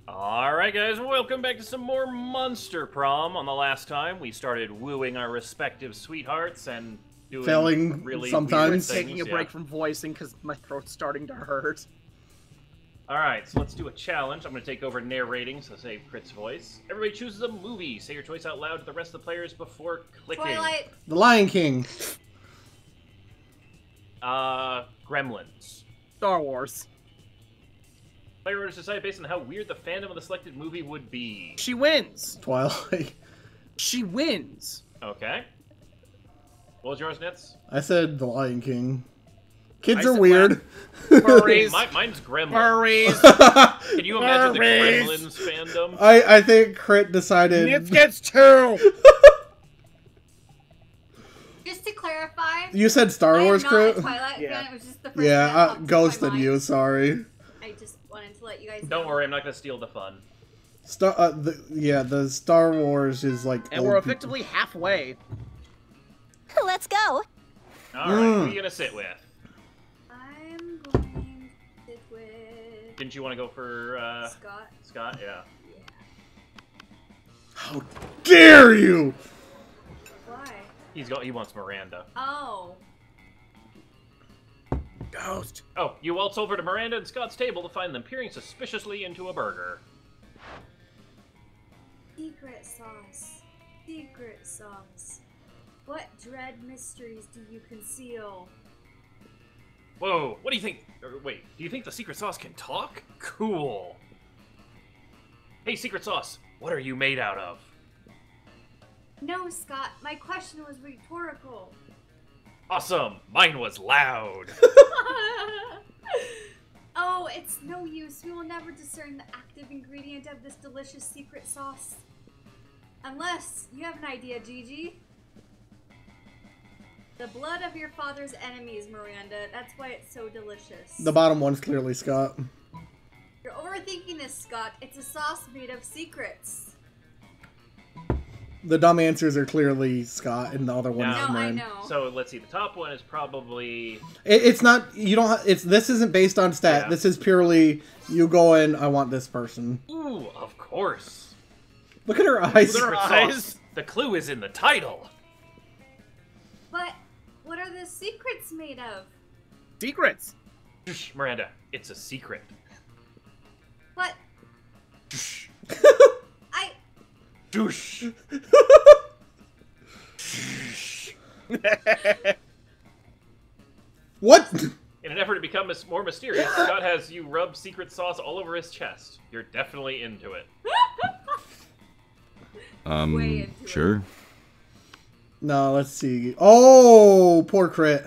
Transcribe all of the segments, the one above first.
Alright guys, welcome back to some more Monster Prom. On the last time, we started wooing our respective sweethearts and doing failing really sometimes. weird things. Taking a break from voicing because my throat's starting to hurt. Alright, so let's do a challenge. I'm going to take over narrating, so save Crit's voice. Everybody chooses a movie. Say your choice out loud to the rest of the players before clicking. Twilight. The Lion King. Gremlins. Star Wars. Player orders decide based on how weird the fandom of the selected movie would be. She wins. Twilight. She wins. Okay. What was yours, Nitz? I said The Lion King. Kids I are said weird. Furries. Mine's Gremlins. Furries. Can you imagine the Furries. Gremlins fandom? I think Crit decided. Nitz gets two. Just to clarify, You said Star Wars, I am Crit? not a Twilight Yeah. fan. It was just the first Yeah, thing that popped into my ghosted mind. you. Sorry. I just wanted to let you guys know. Don't worry, I'm not going to steal the fun. The Star Wars is like. And old we're people. effectively halfway. Let's go. Alright, who are you going to sit with? I'm going to sit with Didn't you want to go for, Scott. Scott? Yeah. How dare you! Why? He wants Miranda. Oh. Ghost. Oh, you waltz over to Miranda and Scott's table to find them peering suspiciously into a burger. Secret sauce. Secret sauce. What dread mysteries do you conceal? Whoa, what do you think? Wait, do you think the secret sauce can talk? Cool. Hey, secret sauce, what are you made out of? No, Scott. My question was rhetorical. Awesome, mine was loud. Oh, it's no use. We will never discern the active ingredient of this delicious secret sauce. Unless you have an idea, Gigi. The blood of your father's enemies, Miranda. That's why it's so delicious. The bottom one's clearly Scott. You're overthinking this, Scott. It's a sauce made of secrets. The dumb answers are clearly Scott, and the other one's No, I mine. know. So let's see, the top one is probably... It's not. You don't. This isn't based on stat. Yeah. This is purely you going. I want this person. Ooh, of course. Look at her eyes. Look at her Secret eyes. sauce. The clue is in the title. But what are the secrets made of? Secrets. Shh, Miranda, it's a secret. But I Douche. What? In an effort to become more mysterious, Scott has you rub secret sauce all over his chest. You're definitely into it. Way into Sure. No, let's see. Oh, poor Crit.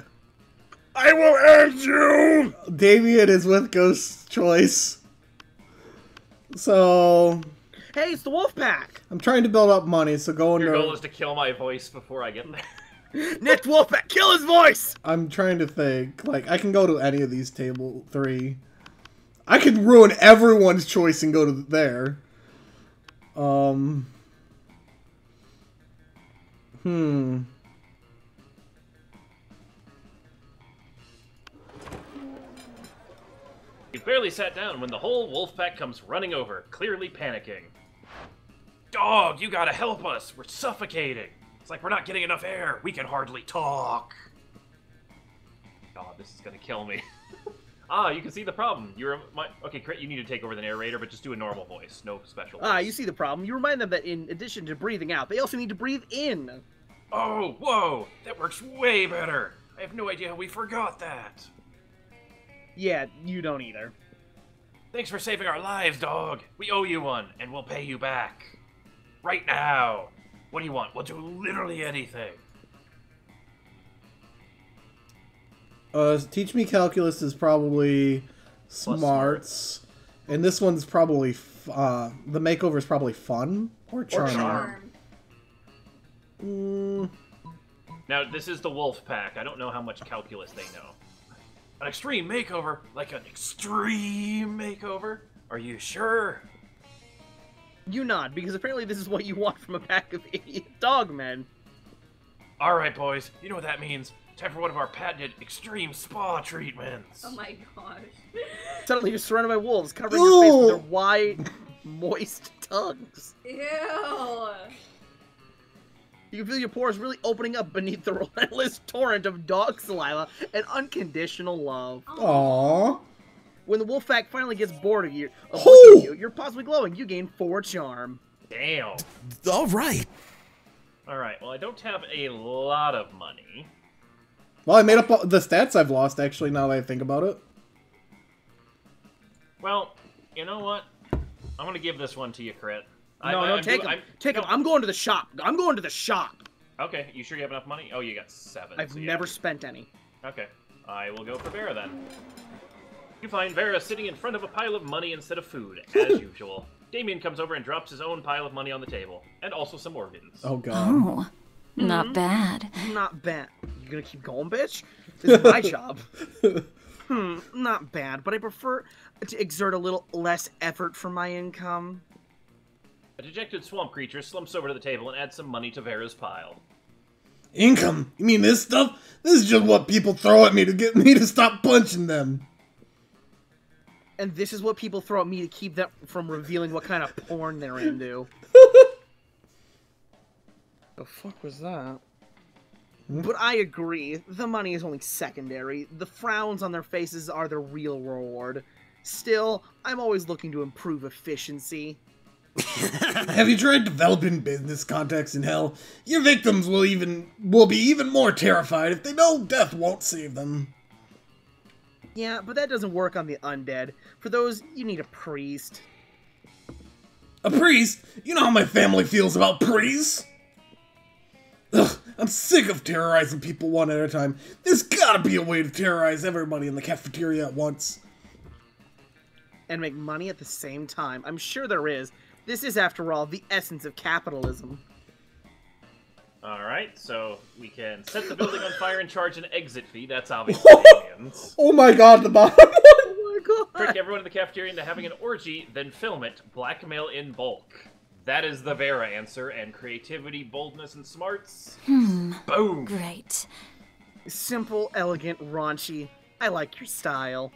I will end you. Damien is with Ghost's choice. So Hey, it's the wolf pack. I'm trying to build up money. So going Your goal to. is to kill my voice before I get there. Nick wolf pack. Kill his voice. I'm trying to think. Like I can go to any of these table 3. I could ruin everyone's choice and go to there. You've barely sat down when the whole wolf pack comes running over, clearly panicking. Dog, you gotta help us! We're suffocating! It's like we're not getting enough air! We can hardly talk! God, this is gonna kill me. Ah, you can see the problem. Okay, Crit, you need to take over the narrator, but just do a normal voice. No special voice. You see the problem. You remind them that in addition to breathing out, they also need to breathe in. Oh, whoa! That works way better! I have no idea how we forgot that! Yeah, you don't either. Thanks for saving our lives, dog! We owe you one, and we'll pay you back. Right now! What do you want? We'll do literally anything. Teach me calculus is probably smarts, and this one's probably the makeover is probably fun or charm. charm. Now, this is the wolf pack. I don't know how much calculus they know. An extreme makeover? Like an extreme makeover? Are you sure? You nod, because apparently this is what you want from a pack of idiot dogmen. Alright, boys. You know what that means. Time for one of our patented extreme spa treatments. Oh my gosh. Suddenly you're surrounded by wolves, covering your face with their wide... moist tongues. Ew. You can feel your pores really opening up beneath the relentless torrent of dog saliva and unconditional love. Aww. When the wolf pack finally gets bored of you, you're possibly glowing. You gain 4 charm. Damn. All right. Alright, well, I don't have a lot of money. Well, I made up the stats I've lost, actually, now that I think about it. Well, you know what? I'm gonna give this one to you, Crit. No, take him. Take him. I'm going to the shop. I'm going to the shop. Okay, you sure you have enough money? Oh, you got 7. I've so yeah. never spent any. Okay, I will go for Vera then. You find Vera sitting in front of a pile of money instead of food, as usual. Damien comes over and drops his own pile of money on the table, and also some organs. Oh, God. Oh, not bad. Not bad. You gonna keep going, bitch? This is my job. Not bad, but I prefer to exert a little less effort for my income. A dejected swamp creature slumps over to the table and adds some money to Vera's pile. Income? You mean this stuff? This is just what people throw at me to get me to stop punching them. And this is what people throw at me to keep them from revealing what kind of porn they're into. The fuck was that? But I agree, the money is only secondary. The frowns on their faces are the real reward. Still, I'm always looking to improve efficiency. Have you tried developing business contacts in hell? Your victims will be even more terrified if they know death won't save them. Yeah, but that doesn't work on the undead. For those, you need a priest. A priest? You know how my family feels about priests? Ugh, I'm sick of terrorizing people one at a time. There's gotta be a way to terrorize everybody in the cafeteria at once. And make money at the same time. I'm sure there is. This is, after all, the essence of capitalism. Alright, so we can set the building on fire and charge an exit fee. That's obviously Damien's. Oh my god, the bottom one! Oh my god! Trick everyone in the cafeteria into having an orgy, then film it. Blackmail in bulk. That is the Vera answer, and creativity, boldness, and smarts. Boom! Great. Simple, elegant, raunchy. I like your style.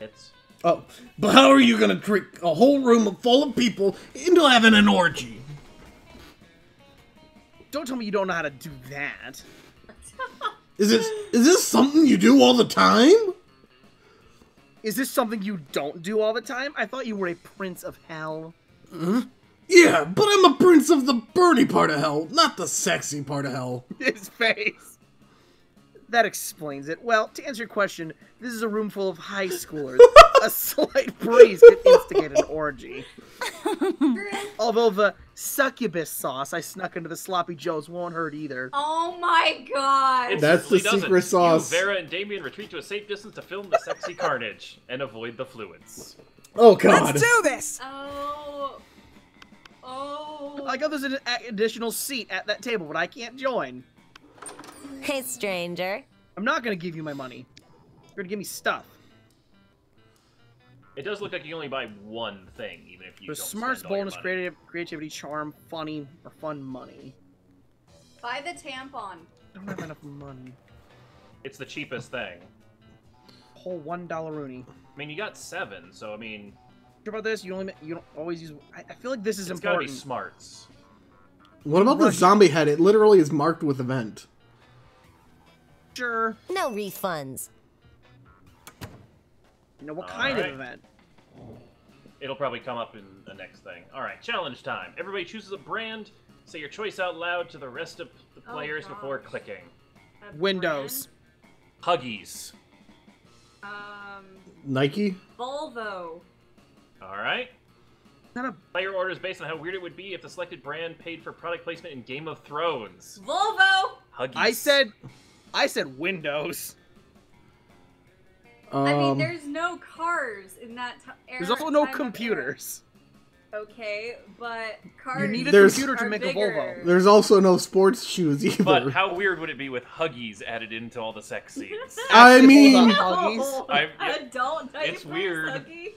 It's... Oh, but how are you gonna trick a whole room full of people into having an orgy? Don't tell me you don't know how to do that. Is this something you do all the time? Is this something you don't do all the time? I thought you were a prince of hell. Yeah, but I'm a prince of the birdy part of hell, not the sexy part of hell. His face. That explains it. Well, to answer your question, this is a room full of high schoolers. A slight breeze could instigate an orgy. Although the succubus sauce I snuck into the sloppy joes won't hurt either. Oh my god! It That's the certainly secret doesn't. sauce. You, Vera, and Damien retreat to a safe distance to film the sexy carnage and avoid the fluids. Oh god. Let's do this! Oh. Oh. I got there's an additional seat at that table, but I can't join. Hey, stranger. I'm not gonna give you my money. You're gonna give me stuff. It does look like you only buy one thing, even if you There's don't smarts, spend all your bonus, money. creativity, charm, funny, or fun money. Buy the tampon. I don't have enough money. It's the cheapest thing. Whole $1 Rooney. I mean, you got 7, so I mean... Sure about this? You don't always use... I feel like this is It's gotta important. be smarts. What about the zombie head? It literally is marked with event. Sure. No refunds. You know, what kind of Alright. event? It'll probably come up in the next thing. Alright, challenge time. Everybody chooses a brand, say your choice out loud to the rest of the players before gosh. clicking. A Windows. Huggies. brand. Nike? Volvo. Alright. Not a... Player orders based on how weird it would be if the selected brand paid for product placement in Game of Thrones. Volvo. Huggies. I said Windows. I mean, there's no cars in that era. There's also no time of computers. era. Okay, but cars. You need a There's- computer to are make bigger. a Volvo. There's also no sports shoes either. But how weird would it be with Huggies added into all the sex scenes? I mean... Huggies? It's Adult diapers, weird. Huggies?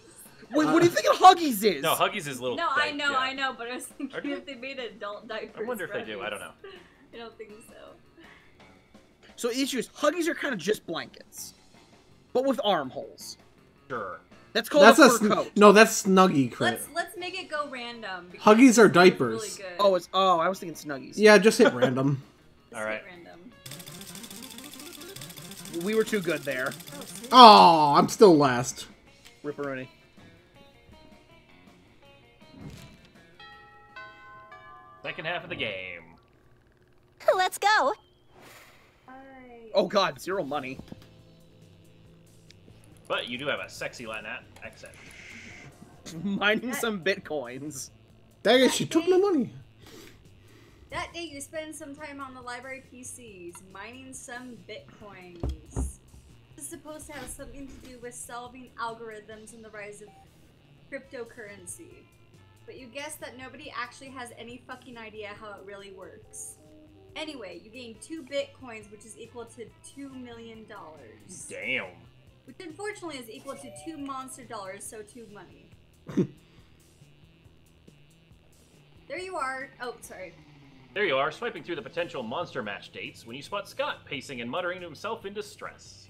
Wait, what do you think of Huggies is? No, Huggies is little. No, thing, I yeah. know, but I was thinking Are they? if they made adult diapers. I wonder if for they do. I don't know. I don't think so. So the issue is, Huggies are kind of just blankets. But with armholes. Sure. That's called That's a a fur coat. no. That's Snuggie crit. Let's make it go random. because Huggies are it's diapers. Really good. Oh, I was thinking Snuggies. Yeah, just hit random. Let's All right. hit random. We were too good there. Oh, I'm still last. Ripperoni. Second half of the game. Let's go. Alright. Oh god, 0 money. But you do have a sexy Latin accent. Mining some bitcoins. Dang it, she took my money. That day you spend some time on the library PCs, mining some bitcoins. This is supposed to have something to do with solving algorithms and the rise of cryptocurrency. But you guess that nobody actually has any fucking idea how it really works. Anyway, you gain 2 bitcoins, which is equal to $2 million. Damn. Which unfortunately is equal to 2 monster dollars, so 2 money. There you are. Oh, sorry. There you are, swiping through the potential monster match dates when you spot Scott pacing and muttering to himself in distress.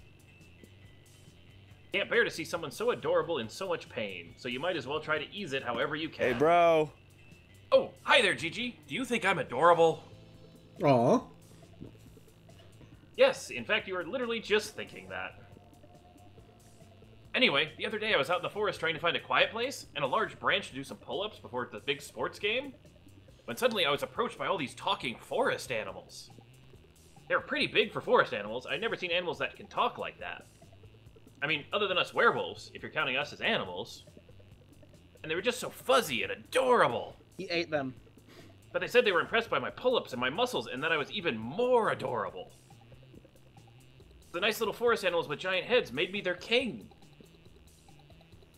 Can't bear to see someone so adorable in so much pain, so you might as well try to ease it however you can. Hey, bro. Oh, hi there, Gigi. Do you think I'm adorable? Aw. Yes, in fact, you were literally just thinking that. Anyway, the other day I was out in the forest trying to find a quiet place and a large branch to do some pull-ups before the big sports game, when suddenly I was approached by all these talking forest animals. They're pretty big for forest animals. I'd never seen animals that can talk like that. I mean, other than us werewolves, if you're counting us as animals. And they were just so fuzzy and adorable. He ate them. But they said they were impressed by my pull-ups and my muscles and that I was even more adorable. The nice little forest animals with giant heads made me their king.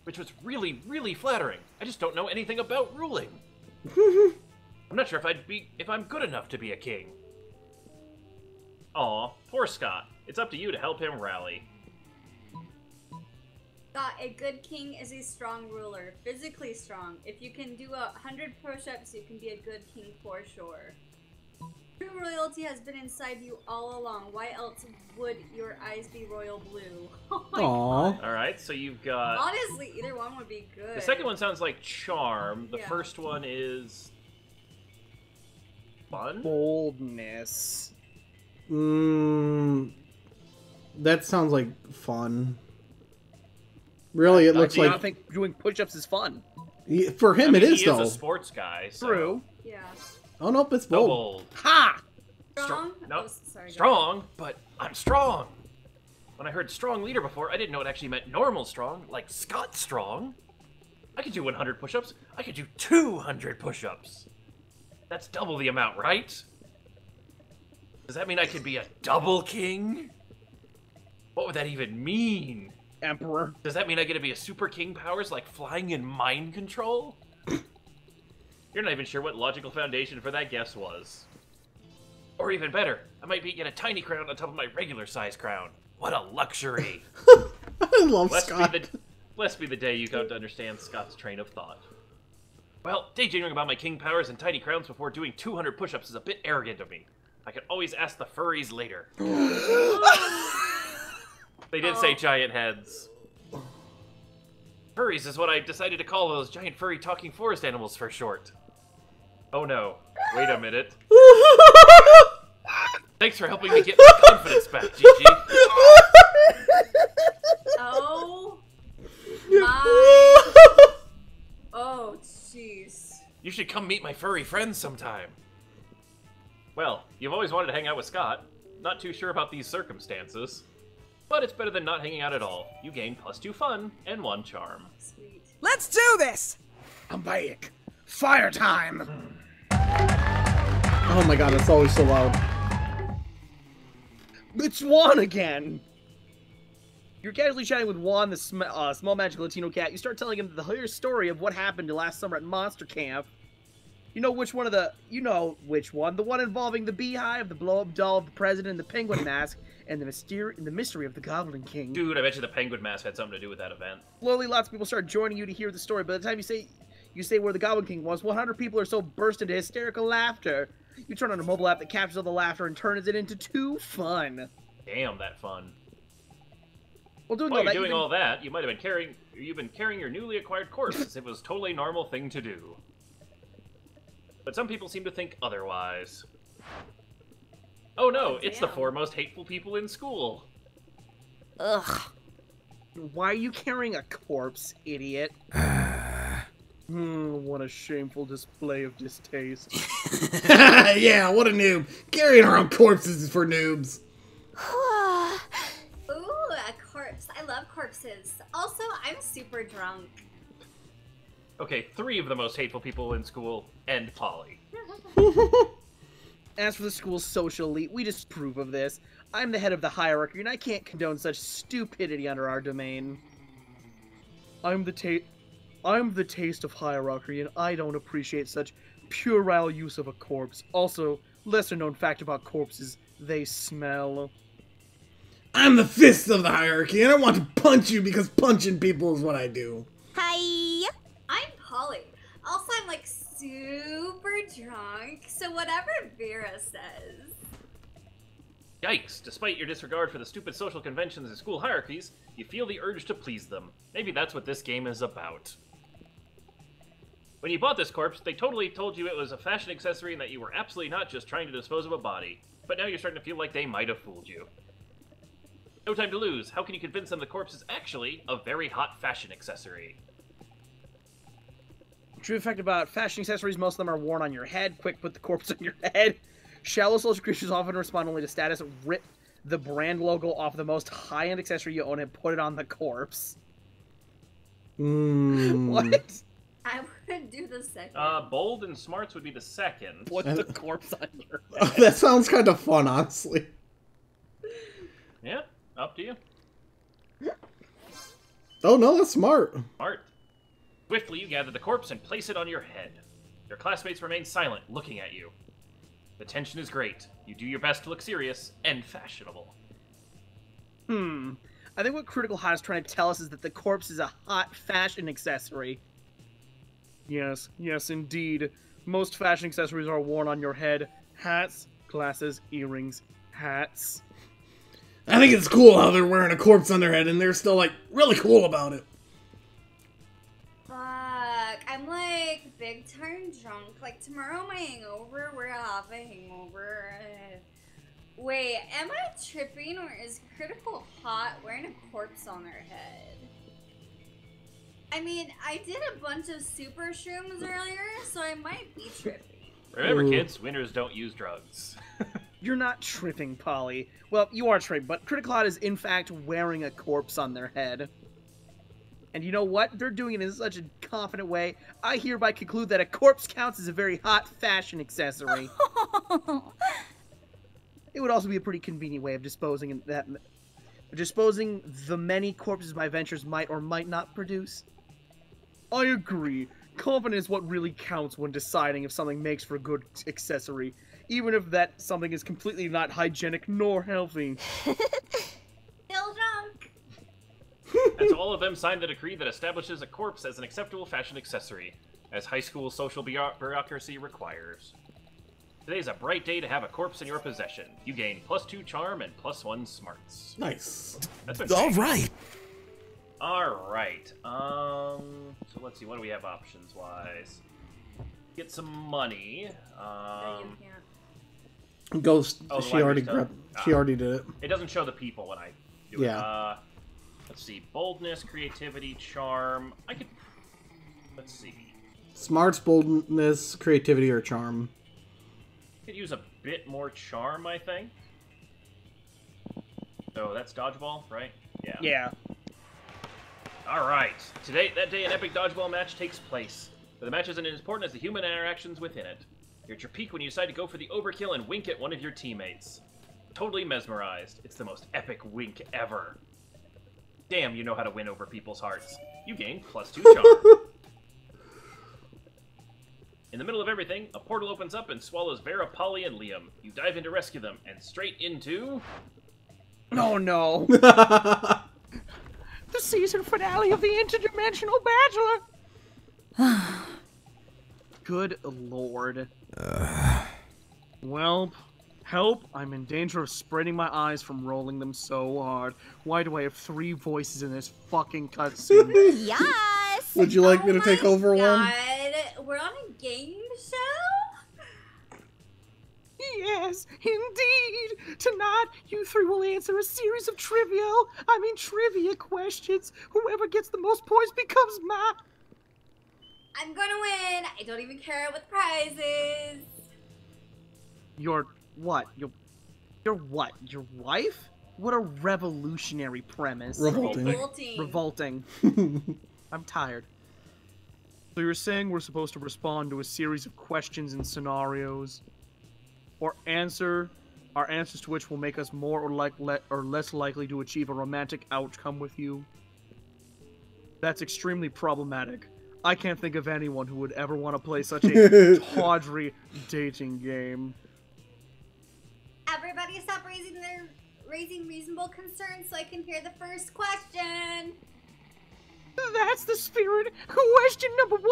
Which was really, really flattering. I just don't know anything about ruling. I'm not sure if I'm good enough to be a king. Aw, poor Scott. It's up to you to help him rally. Scott, a good king is a strong ruler, physically strong. If you can do 100 push-ups, you can be a good king for sure. True royalty has been inside you all along. Why else would your eyes be royal blue? Oh my Aw. god. Alright, so you've got... Honestly, either one would be good. The second one sounds like charm. The Yeah. first one is... fun? Boldness. That sounds like fun. Really, it looks Do you like not think doing push-ups is fun? for him I mean, it is he though. is a sports guy, so... True. Yeah. Oh nope, it's Go bold. bold. Ha! Strong? No, Oh, sorry, go strong, but I'm strong. When I heard strong leader before, I didn't know it actually meant normal strong, like Scott strong. I could do 100 push-ups. I could do 200 push-ups. That's double the amount, right? Does that mean I could be a double king? What would that even mean? Emperor. Does that mean I get to be a super king powers like flying and mind control? You're not even sure what logical foundation for that guess was. Or even better, I might get a tiny crown on top of my regular size crown. What a luxury! I love Scott. Blessed be the day you come to understand Scott's train of thought. Well, daydreaming about my king powers and tiny crowns before doing 200 push-ups is a bit arrogant of me. I can always ask the furries later. They did say giant heads. Furries is what I decided to call those giant furry talking forest animals for short. Oh no. Wait a minute. Thanks for helping me get my confidence back, Gigi. Oh my. Oh, jeez. You should come meet my furry friends sometime. Well, you've always wanted to hang out with Scott. Not too sure about these circumstances. But it's better than not hanging out at all. You gain +2 fun and 1 charm. Sweet. Let's do this! I'm back. Fire time. Oh my god, it's always so loud. It's Juan again. You're casually chatting with Juan, the small magical Latino cat. You start telling him the hilarious story of what happened last summer at Monster Camp. You know which one. The one involving the beehive, the blow-up doll of the president, and the penguin mask, and the mystery of the Goblin King. Dude, I bet you the penguin mask had something to do with that event. Slowly, lots of people start joining you to hear the story. By the time you say where the Goblin King was, 100 people or so burst into hysterical laughter. You turn on a mobile app that captures all the laughter and turns it into 2 fun. Damn, that fun. Well, doing While all you're that, doing all that, you might have been you've been carrying your newly acquired corpse as if it was a totally normal thing to do. But some people seem to think otherwise. Oh no, it's the 4 most hateful people in school. Ugh. Why are you carrying a corpse, idiot? What a shameful display of distaste. Yeah, what a noob. Carrying around corpses is for noobs. Ooh, a corpse. I love corpses. Also, I'm super drunk. Okay, 3 of the most hateful people in school, and Polly. As for the school's social elite, we disapprove of this. I'm the head of the hierarchy, and I can't condone such stupidity under our domain. I'm the taste of hierarchy, and I don't appreciate such puerile use of a corpse. Also, lesser-known fact about corpses, they smell. I'm the fist of the hierarchy, and I want to punch you because punching people is what I do. Hi. I'm Polly. Also, I'm like super drunk, so whatever Vera says. Yikes, despite your disregard for the stupid social conventions and school hierarchies, you feel the urge to please them. Maybe that's what this game is about. When you bought this corpse, they totally told you it was a fashion accessory and that you were absolutely not just trying to dispose of a body. But now you're starting to feel like they might have fooled you. No time to lose. How can you convince them the corpse is actually a very hot fashion accessory? True fact about fashion accessories, most of them are worn on your head. Quick, put the corpse on your head. Shallow social creatures often respond only to status. Rip the brand logo off the most high-end accessory you own and put it on the corpse. What? I would do the second. Bold and smarts would be the second. Put the corpse on your head. That sounds kind of fun, honestly. Yeah, up to you. Oh no, that's smart. Smart. Swiftly, you gather the corpse and place it on your head. Your classmates remain silent, looking at you. The tension is great. You do your best to look serious and fashionable. I think what Critical Hot is trying to tell us is that the corpse is a hot fashion accessory. Yes, indeed. Most fashion accessories are worn on your head. Hats, glasses, earrings, hats. I think it's cool how they're wearing a corpse on their head and they're still, like, really cool about it. Fuck, I'm like big time drunk. Like tomorrow my hangover, we're gonna have a hangover. Wait, am I tripping or is Critical Hot wearing a corpse on her head? I mean, I did a bunch of super shrooms earlier, so I might be tripping. Remember, kids, winners don't use drugs. You're not tripping, Polly. Well, you are tripping, but Critical Hot is in fact wearing a corpse on their head. And you know what? They're doing it in such a confident way. I hereby conclude that a corpse counts as a very hot fashion accessory. It would also be a pretty convenient way of disposing the many corpses my ventures might or might not produce. I agree. Confidence is what really counts when deciding if something makes for a good accessory, even if that something is completely not hygienic nor healthy. Still drunk. And so all of them signed the decree that establishes a corpse as an acceptable fashion accessory, as high school social bureaucracy requires. Today's a bright day to have a corpse in your possession. You gain +2 charm and +1 smarts. Nice. That's been All right. Alright. So let's see, what do we have options-wise? Get some money. No, you can't. Ghost. Oh, the She already library's grabbed. done. She already did it. It doesn't show the people when I do Yeah. it. Let's see, boldness, creativity, charm. I could... Let's see. Smarts, boldness, creativity, or charm. Could use a bit more charm, I think. So that's dodgeball, right? Yeah. Yeah. Alright. Today, that day, an epic dodgeball match takes place. But the match isn't as important as the human interactions within it. You're at your peak when you decide to go for the overkill and wink at one of your teammates. Totally mesmerized. It's the most epic wink ever. Damn, you know how to win over people's hearts. You gain +2 charm. In the middle of everything, a portal opens up and swallows Vera, Polly, and Liam. You dive in to rescue them, and straight into... Oh no. The season finale of the Interdimensional Bachelor. Good lord. Well, Help! I'm in danger of spraining my eyes from rolling them so hard. Why do I have 3 voices in this fucking cutscene? Yes! Would you like me to take over one? God, we're on a game show? Yes, indeed! Tonight, you 3 will answer a series of trivia questions. Whoever gets the most points becomes mine. I'm gonna win. I don't even care what the prize is. You're what? You're what? Your wife? What a revolutionary premise. Revolting. Revolting. I'm tired. So you're saying we're supposed to respond to a series of questions and scenarios, or our answers to which will make us more or less likely to achieve a romantic outcome with you? That's extremely problematic. I can't think of anyone who would ever want to play such a tawdry dating game. Everybody stop raising reasonable concerns so I can hear the first question. That's the spirit. Question number 1.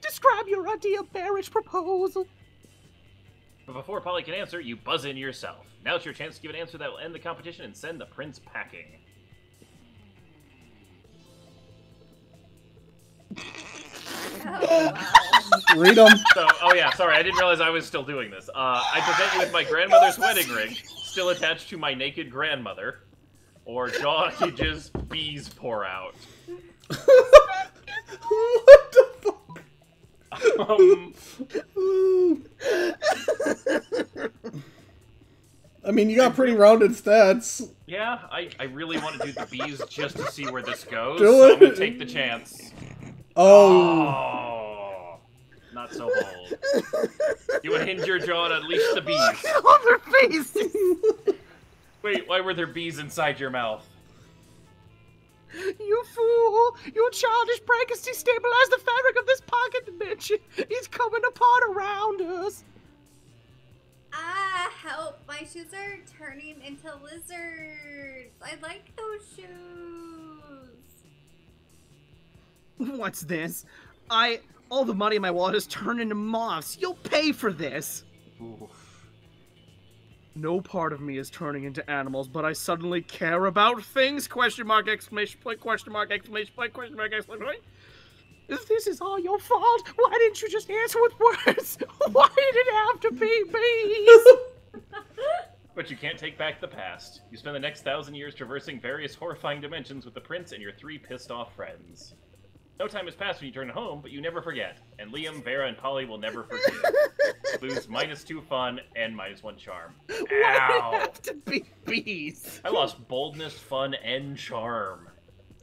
Describe your ideal marriage proposal. But before Polly can answer, you buzz in yourself. Now it's your chance to give an answer that will end the competition and send the prince packing. Oh, wow. Read them. So, oh yeah, sorry, I didn't realize I was still doing this. I present you with my grandmother's wedding ring, still attached to my naked grandmother, or jaw hinges, bees pour out. What the fuck? I mean, you got pretty rounded stats. Yeah, I really want to do the bees just to see where this goes, Do so it. I'm gonna take the chance. Oh. Not so bold. You hinge your jaw and unleash the bees. On their faces. Wait, why were there bees inside your mouth? You fool! Your childish prank has destabilized the fabric of this pocket dimension. It's coming apart around us. Ah, help. My shoes are turning into lizards. I like those shoes. What's this? All the money in my wallet has turned into moths. You'll pay for this. Oof. No part of me is turning into animals, but I suddenly care about things! Question mark, exclamation point, question mark, exclamation point, question mark, exclamation point. If this is all your fault, why didn't you just answer with words? Why did it have to be bees? But you can't take back the past. You spend the next 1,000 years traversing various horrifying dimensions with the prince and your 3 pissed-off friends. No time has passed when you turn home, but you never forget. And Liam, Vera, and Polly will never forget. Lose -2 fun and -1 charm. Why did it Ow! have to be bees? I lost boldness, fun, and charm.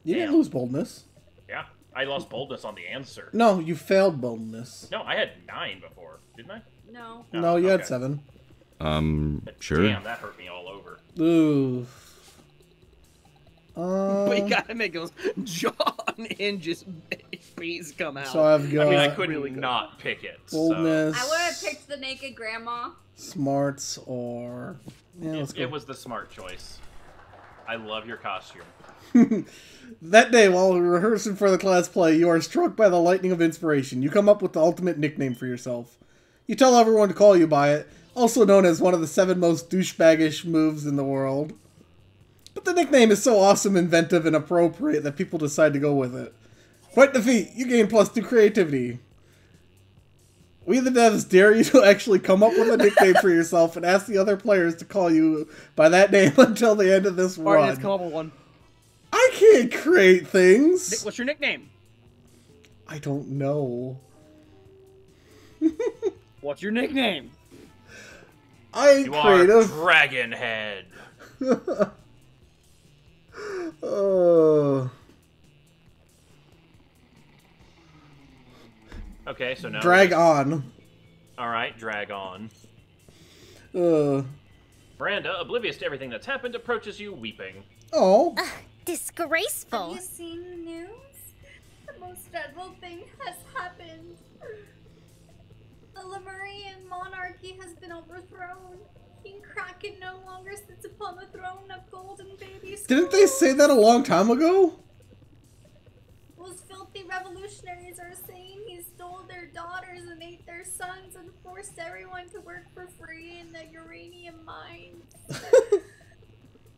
You didn't Damn. lose boldness. Yeah, I lost boldness on the answer. No, you failed boldness. No, I had 9 before, didn't I? No. No, you had okay. 7. Sure. Damn, that hurt me all over. Ooh. We gotta make those jaw hinges bees come out. So I've got I mean, I couldn't really good. not pick it. boldness, I would have picked the naked grandma. smarts, or... Yeah, let's So go. it was the smart choice. I love your costume. That day, while rehearsing for the class play, you are struck by the lightning of inspiration. You come up with the ultimate nickname for yourself. You tell everyone to call you by it, also known as one of the 7 most douchebaggish moves in the world. But the nickname is so awesome, inventive, and appropriate that people decide to go with it. Quite the feat! You gain +2 creativity. We the devs dare you to actually come up with a nickname for yourself and ask the other players to call you by that name until the end of this Alright, run. let's come up with one. I can't create things! What's your nickname? I don't know. What's your nickname? I ain't You are creative. Dragonhead. Okay, so now... Drag on. Alright, drag on. Uh. Miranda, oblivious to everything that's happened, approaches you weeping. Oh. Have Disgraceful. you seen the news? The most dreadful thing has happened. The Lemurian monarchy has been overthrown. King Kraken no longer sits upon the throne of golden baby Didn't they say that a long time ago? Well, Those filthy revolutionaries are saying he stole their daughters and ate their sons and forced everyone to work for free in the uranium mines.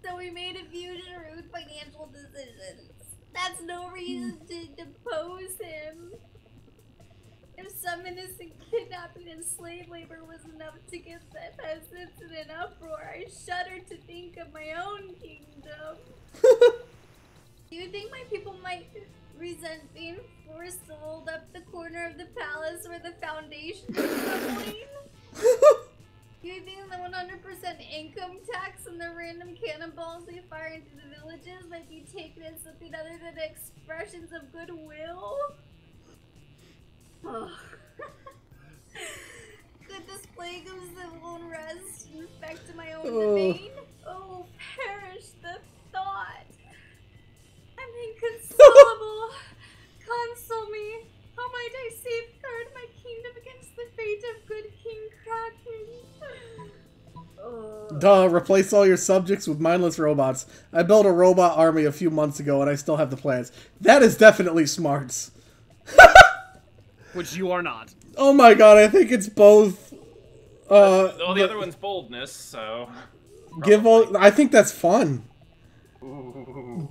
So we made a few shrewd financial decisions. That's no reason to depose him. If some innocent kidnapping and slave labor was enough to get the peasants in an uproar, I shudder to think of my own kingdom. Do you think my people might resent being forced to hold up the corner of the palace where the foundation is crumbling? Do you think the 100% income tax and the random cannonballs we fire into the villages might be taken as something other than expressions of goodwill? Oh. Could this plague of civil unrest infect my own domain? Oh, perish the thought! I'm inconsolable. Console me. How might I safeguard my kingdom against the fate of good King Kraken? Duh, replace all your subjects with mindless robots. I built a robot army a few months ago and I still have the plans. That is definitely smarts. Which you are not. Oh my god, I think it's both. Well, the other one's boldness, so... Give all. I think that's fun. Ooh.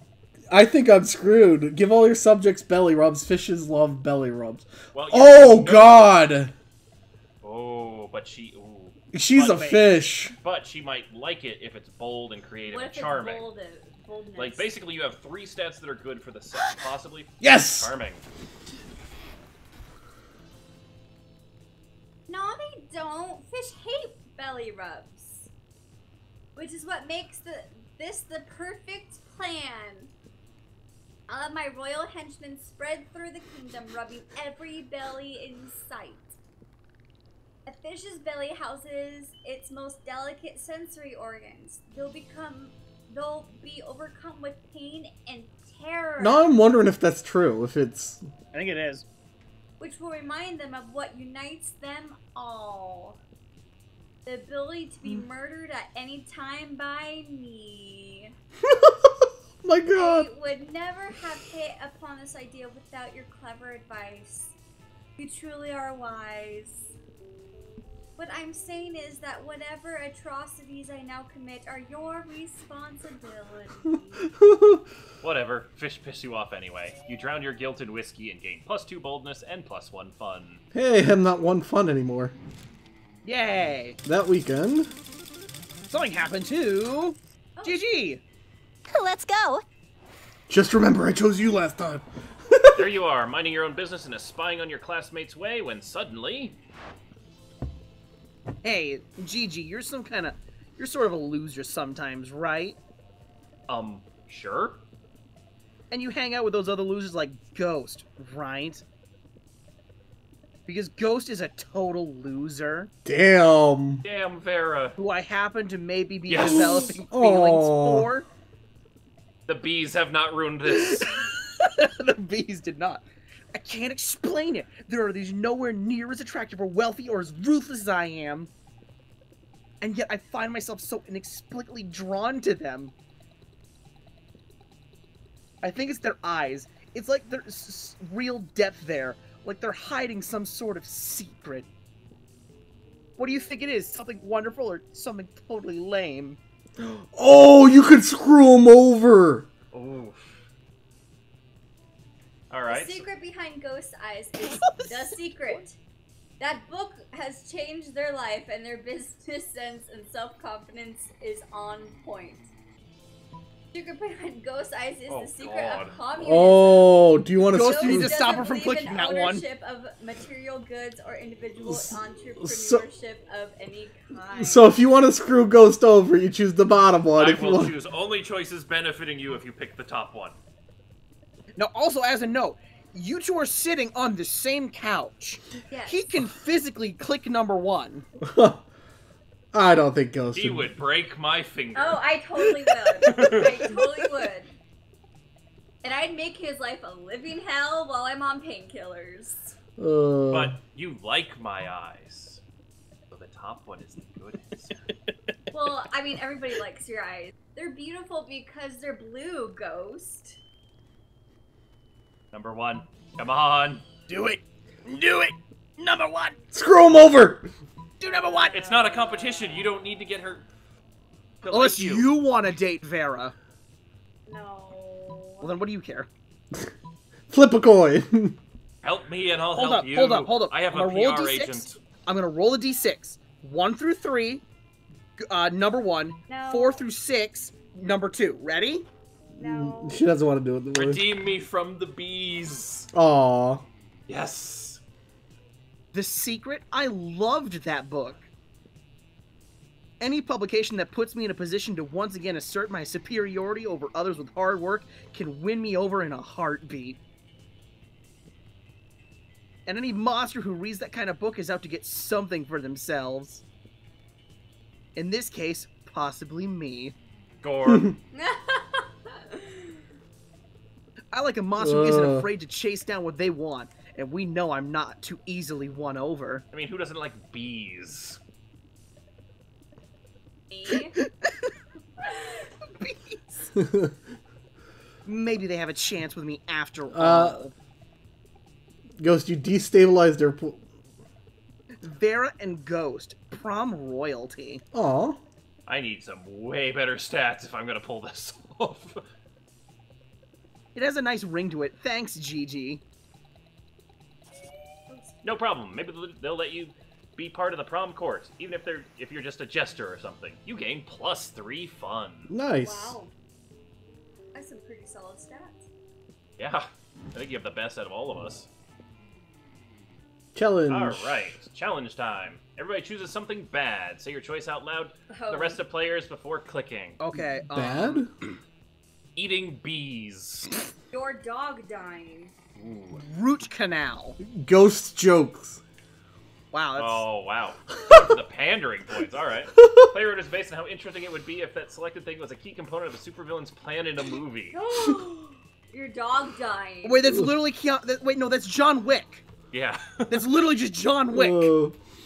I think I'm screwed. Give all your subjects belly rubs. Fishes love belly rubs. Well, oh god! Oh, but she... Ooh. She's a fish. But she might like it if it's bold and creative What and if charming. it's boldness? Like, basically you have 3 stats that are good for the sex, possibly. Yes! Charming. No, they don't. Fish hate belly rubs. Which is what makes this the perfect plan. I'll have my royal henchmen spread through the kingdom, rubbing every belly in sight. A fish's belly houses its most delicate sensory organs. They'll be overcome with pain and terror. Now I'm wondering if that's true. If it's... I think it is. Which will remind them of what unites them all. The ability to be murdered at any time by me. My god. I would never have hit upon this idea without your clever advice. You truly are wise. What I'm saying is that whatever atrocities I now commit are your responsibility. Whatever. Fish piss you off anyway. You drown your guilt in whiskey and gain +2 boldness and +1 fun. Hey, I'm not one fun anymore. Yay! That weekend... Something happened to... GG! Let's go. Just remember, I chose you last time. There you are, minding your own business and spying on your classmates' way when suddenly... Hey, Gigi, you're you're sort of a loser sometimes, right? Sure? And you hang out with those other losers like Ghost, right? Because Ghost is a total loser. Damn. Damn, Vera. Who I happen to maybe be Yes. developing feelings Aw. for. The bees have not ruined this. The bees did not. I can't explain it. There are these nowhere near as attractive or wealthy or as ruthless as I am. And yet I find myself so inexplicably drawn to them. I think it's their eyes. It's like there's real depth there. Like they're hiding some sort of secret. What do you think it is? Something wonderful or something totally lame? Oh, you could screw him over. Oof. Alright. The secret behind Ghost Eyes is the secret. That book has changed their life, and their business sense and self-confidence is on point. The secret behind Ghost Eyes is the secret of communism. Oh, do you want Ghost, to you need to Doesn't stop her from believe in clicking that one. ownership of material goods or individual entrepreneurship of any kind. So if you want to screw Ghost over, you choose the bottom one. I If you will want... choose only choices benefiting you if you pick the top one. Now, also, as a note, you two are sitting on the same couch. Yes. He can physically click number 1. I don't think Ghost He would. would break my finger. Oh, I totally would. I totally would. And I'd make his life a living hell while I'm on painkillers. But you like my eyes. So the top one is the good answer. Well, I mean, everybody likes your eyes. They're beautiful because they're blue, Ghost. Number 1. Come on. Do it. Do it. Number 1. Screw him over! Do number 1. It's not a competition. You don't need to get her. to like Unless you want to date Vera. No. Well, then what do you care? Flip a coin. Help me and I'll Hold help up, you. hold up, hold up. I have I'm a gonna roll a PR D6. agent. I'm going to roll a D6. 1 through 3, number 1. No. 4 through 6, number 2. Ready? No. She doesn't want to do it. Redeem me from the bees. Aww. Yes. The Secret? I loved that book. Any publication that puts me in a position to once again assert my superiority over others with hard work can win me over in a heartbeat. And any monster who reads that kind of book is out to get something for themselves. In this case, possibly me. Gore. I like a monster who isn't afraid to chase down what they want, and we know I'm not too easily won over. I mean, who doesn't like bees? Me? Maybe they have a chance with me after all. Ghost, you destabilized their Vera and Ghost, prom royalty. Aw. I need some way better stats if I'm gonna pull this off. It has a nice ring to it. Thanks, Gigi. No problem. Maybe they'll let you be part of the prom court, even if you're just a jester or something. You gain +3 fun. Nice. Wow. That's some pretty solid stats. Yeah, I think you have the best out of all of us. Challenge. All right, challenge time. Everybody chooses something bad. Say your choice out loud to the rest of players before clicking. Okay. Bad? Eating bees. Your dog dying. Ooh. Root canal. Ghost jokes. Wow. That's... Oh, wow. Going for the pandering points. All right. Player is based on how interesting it would be if that selected thing was a key component of a supervillain's plan in a movie. Your dog dying. Wait, that's literally wait, no, that's John Wick. Yeah. That's literally just John Wick.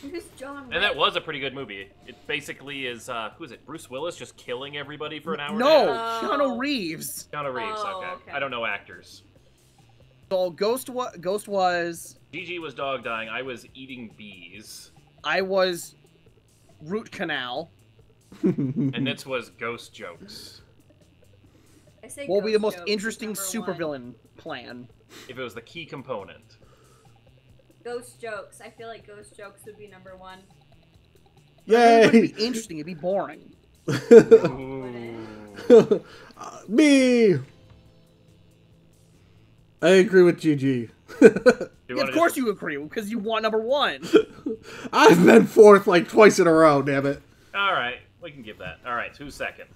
Who's John Wick? And that was a pretty good movie. It basically is, who is it? Bruce Willis just killing everybody for an hour No, and a half? Keanu Reeves. Keanu Reeves, Oh, okay. okay. I don't know actors. So Ghost was. Gigi was dog dying. I was eating bees. I was root canal. And Nitz was ghost jokes. I say What will be the most Ghost Jokes is interesting number 1. supervillain plan? If it was the key component. Ghost Jokes. I feel like Ghost Jokes would be number 1. It Yay! would be interesting. It'd be boring. Ooh. Me! I agree with GG. Yeah, of course you agree, because you want number 1. I've been fourth like twice in a row, damn it. Alright, we can give that. Alright, who's second?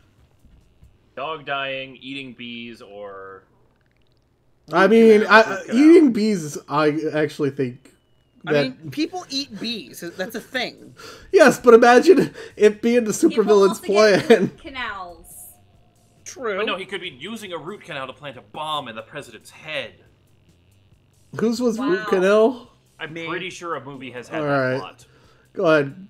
Dog dying, eating bees, or... I mean, canal. eating bees, I actually think that... I mean, people eat bees. That's a thing. Yes, but imagine it being the People supervillain's also get plan. root canals. True. But no, he could be using a root canal to plant a bomb in the president's head. Whose was Wow. Root Canal? I'm Me. pretty sure a movie has had Alright. that plot. Go ahead.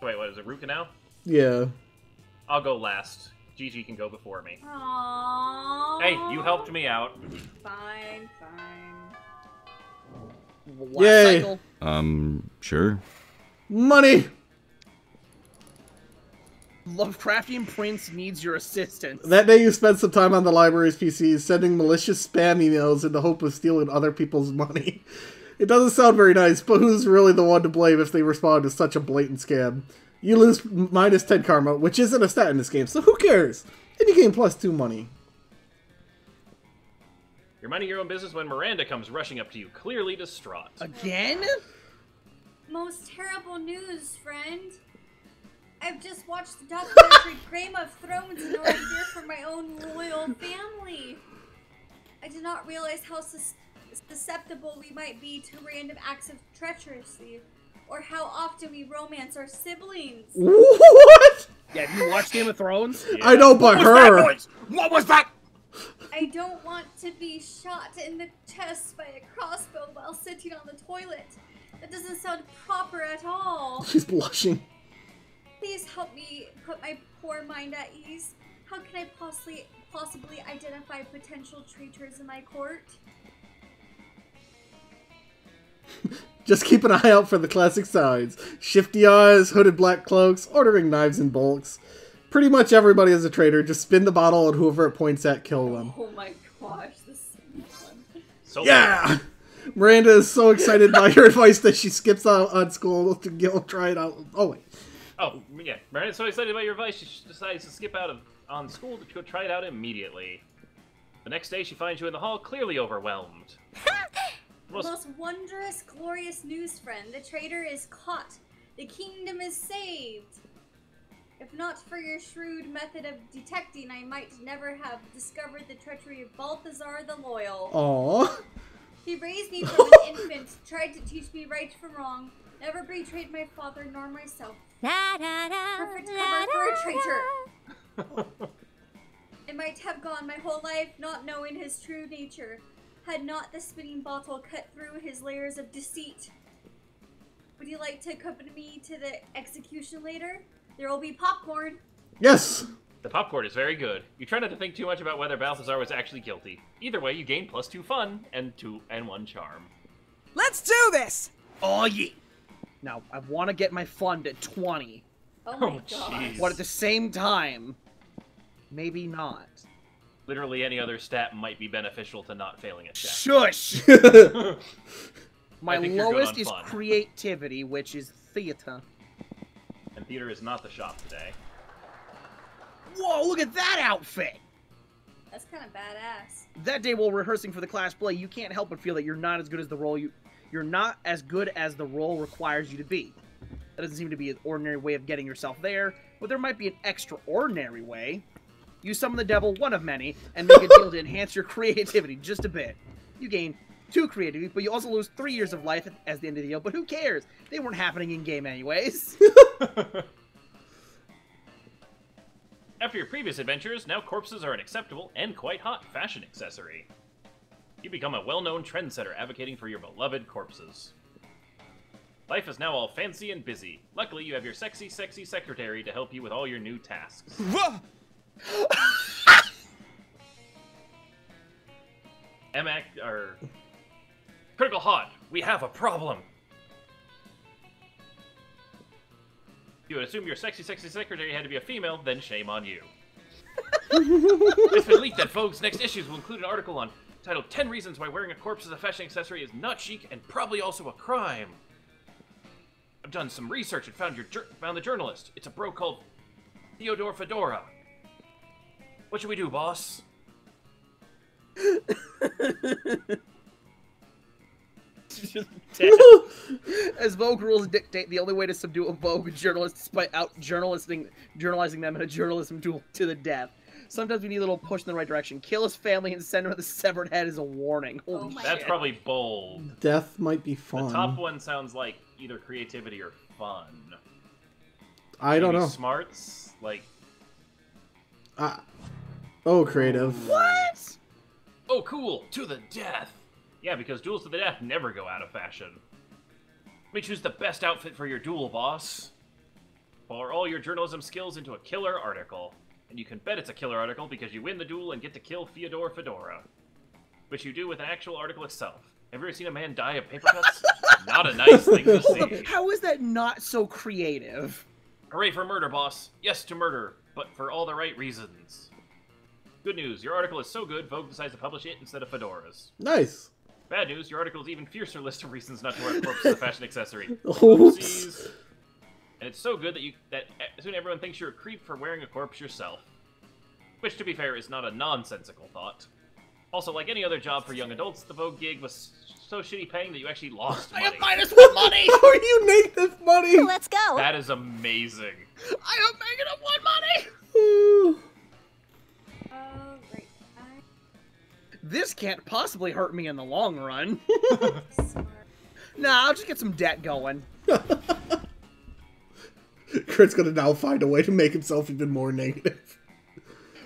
Wait, what is it, root canal? Yeah. I'll go last. Gigi can go before me. Aww. Hey, you helped me out. Fine, fine. Last Yay. cycle. Sure. Money! Lovecraftian Prince needs your assistance. That day you spent some time on the library's PCs sending malicious spam emails in the hope of stealing other people's money. It doesn't sound very nice, but who's really the one to blame if they respond to such a blatant scam? You lose -10 karma, which isn't a stat in this game, so who cares? And you gain +2 money. You're minding your own business when Miranda comes rushing up to you, clearly distraught. Again? Most terrible news, friend. I've just watched the documentary Game of Thrones in order to fear for my own royal family. I did not realize how susceptible we might be to random acts of treachery, or how often we romance our siblings. What? Yeah, have you watched Game of Thrones? Yeah. I know, but her. What was that? I don't want to be shot in the chest by a crossbow while sitting on the toilet. That doesn't sound proper at all. She's blushing. Please help me put my poor mind at ease. How can I possibly identify potential traitors in my court? Just keep an eye out for the classic signs. Shifty eyes, hooded black cloaks, ordering knives in bulks. Pretty much everybody is a traitor. Just spin the bottle and whoever it points at, kill them. Oh my gosh, this is fun. So Yeah! Miranda is so excited by your advice that she skips out on school to go try it out. Oh, wait. Oh, yeah. Miranda's so excited about your advice, she decides to skip out on school to go try it out immediately. The next day, she finds you in the hall, clearly overwhelmed. Most wondrous, glorious news, friend. The traitor is caught. The kingdom is saved. If not for your shrewd method of detecting, I might never have discovered the treachery of Balthazar the Loyal. Aww. He raised me from an infant, tried to teach me right from wrong, never betrayed my father nor myself. Perfect cover for a traitor. I might have gone my whole life not knowing his true nature, had not the spinning bottle cut through his layers of deceit. Would you like to accompany me to the execution later? There will be popcorn. Yes! The popcorn is very good. You try not to think too much about whether Balthazar was actually guilty. Either way, you gain +2 fun and 1 charm. Let's do this! Oh, yeah. Now, I want to get my fun to 20. Oh my Oh, god. jeez. But at the same time, maybe not. Literally any other stat might be beneficial to not failing a check. Shush! My I think you're good lowest on is fun. creativity, which is theater. And theater is not the shop today. Whoa, look at that outfit! That's kind of badass. That day while rehearsing for the class play, you can't help but feel that you're not as good as the role you're not as good as the role requires you to be. That doesn't seem to be an ordinary way of getting yourself there, but there might be an extraordinary way. You summon the devil, one of many, and make a deal to enhance your creativity just a bit. You gain 2 creativity, but you also lose 3 years of life at the end of the deal, but who cares? They weren't happening in-game anyways. After your previous adventures, now corpses are an acceptable and quite hot fashion accessory. You become a well-known trendsetter advocating for your beloved corpses. Life is now all fancy and busy. Luckily, you have your sexy, sexy secretary to help you with all your new tasks. Critical Hot, we have a problem. You would assume your sexy, sexy secretary had to be a female, then shame on you. It's been leaked that Vogue's next issues will include an article on titled 10 Reasons Why Wearing a Corpse as a Fashion Accessory is Not Chic and Probably Also a Crime. I've done some research and found the journalist. It's a bro called Theodore Fedora. What should we do, boss? As Vogue rules dictate, the only way to subdue a Vogue journalist is by journalizing them in a journalism duel to the death. Sometimes we need a little push in the right direction. Kill his family and send him with a severed head as a warning. Holy shit. That's probably bold. Death might be fun. The top one sounds like either creativity or fun. I don't Maybe know. Smarts? Like... Oh, creative. What? Oh, cool! To the death! Yeah, because duels to the death never go out of fashion. Let me choose the best outfit for your duel, boss. Pour all your journalism skills into a killer article. And you can bet it's a killer article because you win the duel and get to kill Theodore Fedora. Which you do with an actual article itself. Have you ever seen a man die of paper cuts? Not a nice thing to see. How is that not so creative? Hooray for murder, boss. Yes to murder, but for all the right reasons. Good news, your article is so good, Vogue decides to publish it instead of Fedora's. Nice. Bad news, your article is even fiercer list of reasons not to wear a corpse as a fashion accessory. Oops. Oopsies. And it's so good that soon everyone thinks you're a creep for wearing a corpse yourself. Which, to be fair, is not a nonsensical thought. Also, like any other job for young adults, the Vogue gig was so shitty paying that you actually lost money. I have -1 money! How are you negative money? Let's go. That is amazing. I have -1 money! Ooh. Right. This can't possibly hurt me in the long run. Smart. Nah, I'll just get some debt going. Kurt's gonna now find a way to make himself even more negative.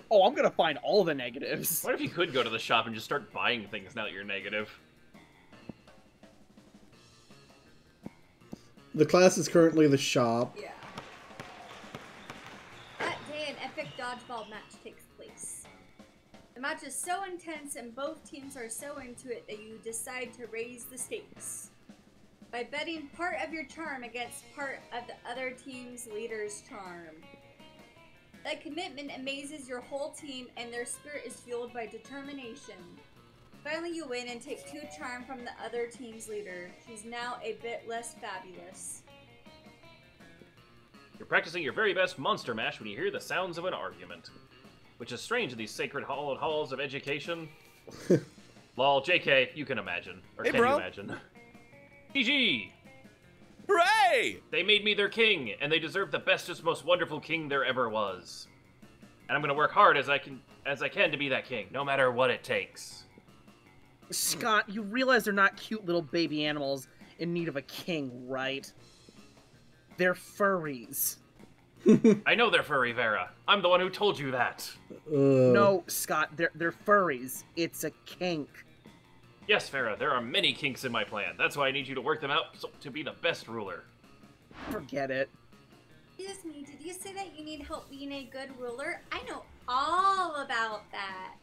Oh, I'm gonna find all the negatives. What if you could go to the shop and just start buying things now that you're negative? The class is currently the shop. Yeah. That day, an epic dodgeball match takes place. The match is so intense and both teams are so into it that you decide to raise the stakes by betting part of your charm against part of the other team's leader's charm. That commitment amazes your whole team and their spirit is fueled by determination. Finally, you win and take 2 charm from the other team's leader. She's now a bit less fabulous. You're practicing your very best monster mash when you hear the sounds of an argument. Which is strange in these sacred hallowed halls of education. Lol, JK, you can imagine. Or Hey, can bro. you imagine? GG! Hooray! They made me their king, and they deserve the bestest, most wonderful king there ever was. And I'm gonna work hard as I can to be that king, no matter what it takes. Scott, you realize they're not cute little baby animals in need of a king, right? They're furries. I know they're furry, Vera. I'm the one who told you that. No, Scott, they're furries. It's a kink. Yes, Vera, there are many kinks in my plan. That's why I need you to work them out to be the best ruler. Forget it. Excuse me, did you say that you need help being a good ruler? I know all about that.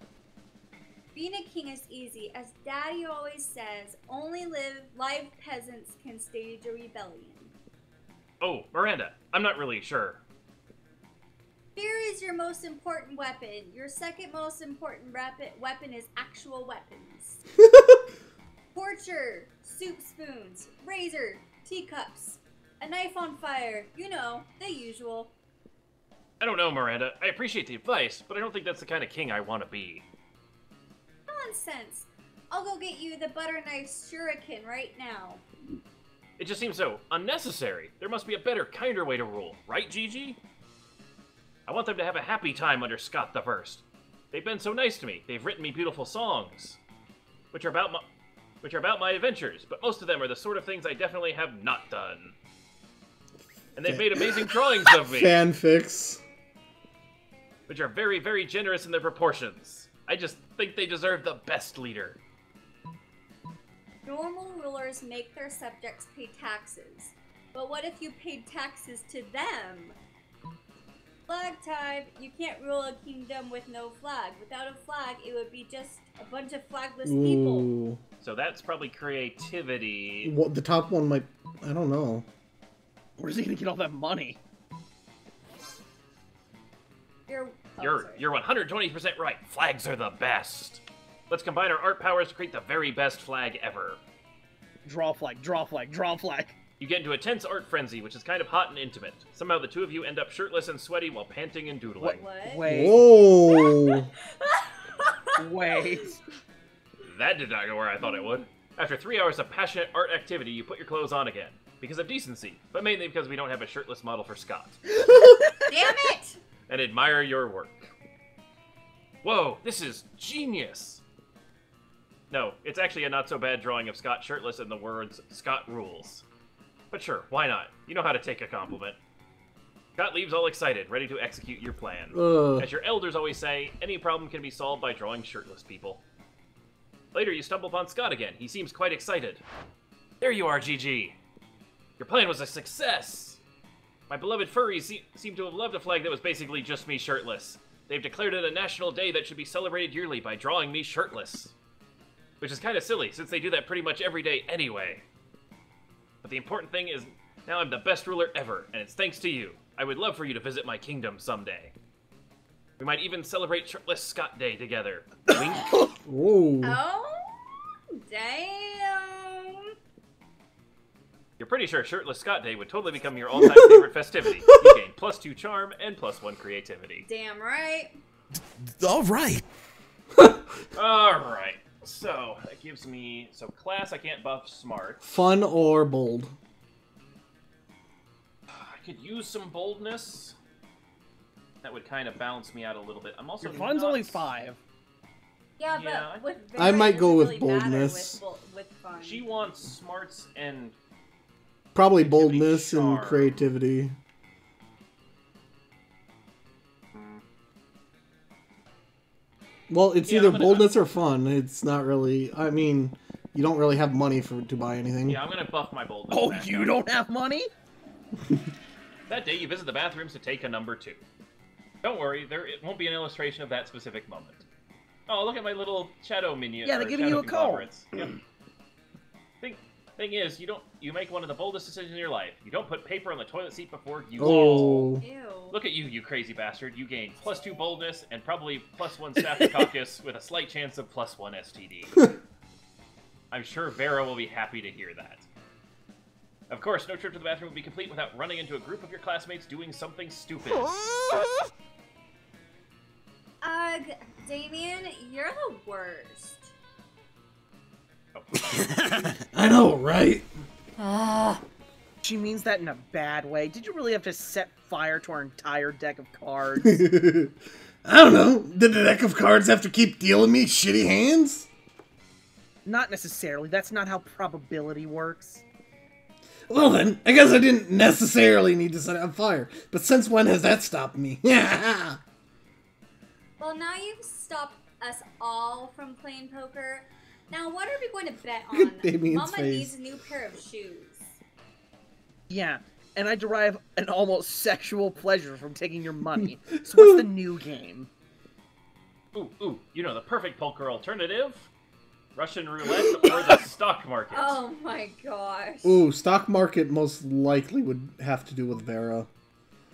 Being a king is easy. As Daddy always says, only live peasants can stage a rebellion. Oh, Miranda, I'm not really sure. Fear is your most important weapon. Your second most important weapon is actual weapons. Torture, soup spoons, razor, teacups, a knife on fire. You know, the usual. I don't know, Miranda. I appreciate the advice, but I don't think that's the kind of king I want to be. Nonsense. I'll go get you the butter knife shuriken right now. It just seems so unnecessary. There must be a better, kinder way to rule, right, Gigi? I want them to have a happy time under Scott the First. They've been so nice to me. They've written me beautiful songs, which are about my adventures, but most of them are the sort of things I definitely have not done. And they've made amazing drawings of me, Fanfics. which are very, very generous in their proportions. I just think they deserve the best leader. Normal rulers make their subjects pay taxes. But what if you paid taxes to them? Flag time. You can't rule a kingdom with no flag. Without a flag, it would be just a bunch of flagless people. Ooh. So that's probably creativity. What, the top one might... I don't know. Where's he gonna get all that money? You're 120% right. Flags are the best. Let's combine our art powers to create the very best flag ever. Draw flag, draw flag, draw flag. You get into a tense art frenzy, which is kind of hot and intimate. Somehow the two of you end up shirtless and sweaty while panting and doodling. What? Wait, Whoa! wait. That did not go where I thought it would. After 3 hours of passionate art activity, you put your clothes on again. Because of decency, but mainly because we don't have a shirtless model for Scott. Damn it! And admire your work. Whoa, this is genius! No, it's actually a not-so-bad drawing of Scott shirtless and the words, Scott rules. But sure, why not? You know how to take a compliment. Scott leaves all excited, ready to execute your plan. As your elders always say, any problem can be solved by drawing shirtless people. Later, you stumble upon Scott again. He seems quite excited. There you are, GG. Your plan was a success! My beloved furries seem to have loved a flag that was basically just me shirtless. They've declared it a national day that should be celebrated yearly by drawing me shirtless. Which is kind of silly, since they do that pretty much every day anyway. But the important thing is, now I'm the best ruler ever, and it's thanks to you. I would love for you to visit my kingdom someday. We might even celebrate Shirtless Scott Day together. Wink. Whoa. Oh, damn. You're pretty sure Shirtless Scott Day would totally become your all-time favorite festivity. You gain +2 charm and +1 creativity. Damn right. All right. Alright, so that gives me... So class, I can't buff smart. Fun or bold? I could use some boldness. That would kind of balance me out a little bit. I'm also Your fun's not... only 5. Yeah, Yeah. but with I might Vera, it go doesn't with really matter boldness. with fun. She wants smarts and... Probably Creativity, boldness and charm. creativity. Well, it's Yeah, either I'm gonna- boldness or fun. It's not really... I mean, you don't really have money to buy anything. Yeah, I'm gonna buff my boldness. Oh, back you up. don't have money? That day, you visit the bathrooms to take a number 2. Don't worry, it won't be an illustration of that specific moment. Oh, look at my little shadow minion. Yeah, they're or giving shadow you a call. conglomerates. Yep. Thing is, you make one of the boldest decisions in your life. You don't put paper on the toilet seat before you Oh. Ew. Look at you, you crazy bastard. You gain +2 boldness and probably +1 staphylococcus with a slight chance of +1 STD. I'm sure Vera will be happy to hear that. Of course, no trip to the bathroom would be complete without running into a group of your classmates doing something stupid. Ugh, Damien, you're the worst. I know, right? She means that in a bad way. Did you really have to set fire to our entire deck of cards? I don't know. Did the deck of cards have to keep dealing me shitty hands? Not necessarily. That's not how probability works. Well then, I guess I didn't necessarily need to set it on fire. But since when has that stopped me? Well, now you've stopped us all from playing poker. Now, what are we going to bet on? Look at Damien's Mama face. needs a new pair of shoes. Yeah, and I derive an almost sexual pleasure from taking your money. So what's the new game? Ooh, you know the perfect poker alternative? Russian roulette or the stock market. Oh my gosh. Ooh, stock market most likely would have to do with Vera.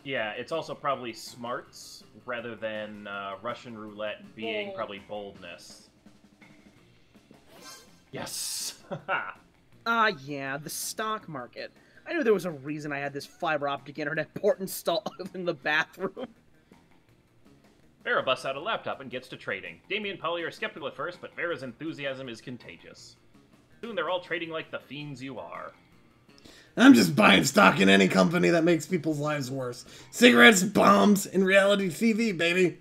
Yeah, it's also probably smarts rather than Russian roulette being Bold. probably boldness. Yes! Yeah, the stock market. I knew there was a reason I had this fiber optic internet port installed in the bathroom. Vera busts out a laptop and gets to trading. Damien and Polly are skeptical at first, but Vera's enthusiasm is contagious. Soon they're all trading like the fiends you are. I'm just buying stock in any company that makes people's lives worse. Cigarettes, bombs, and reality TV, baby.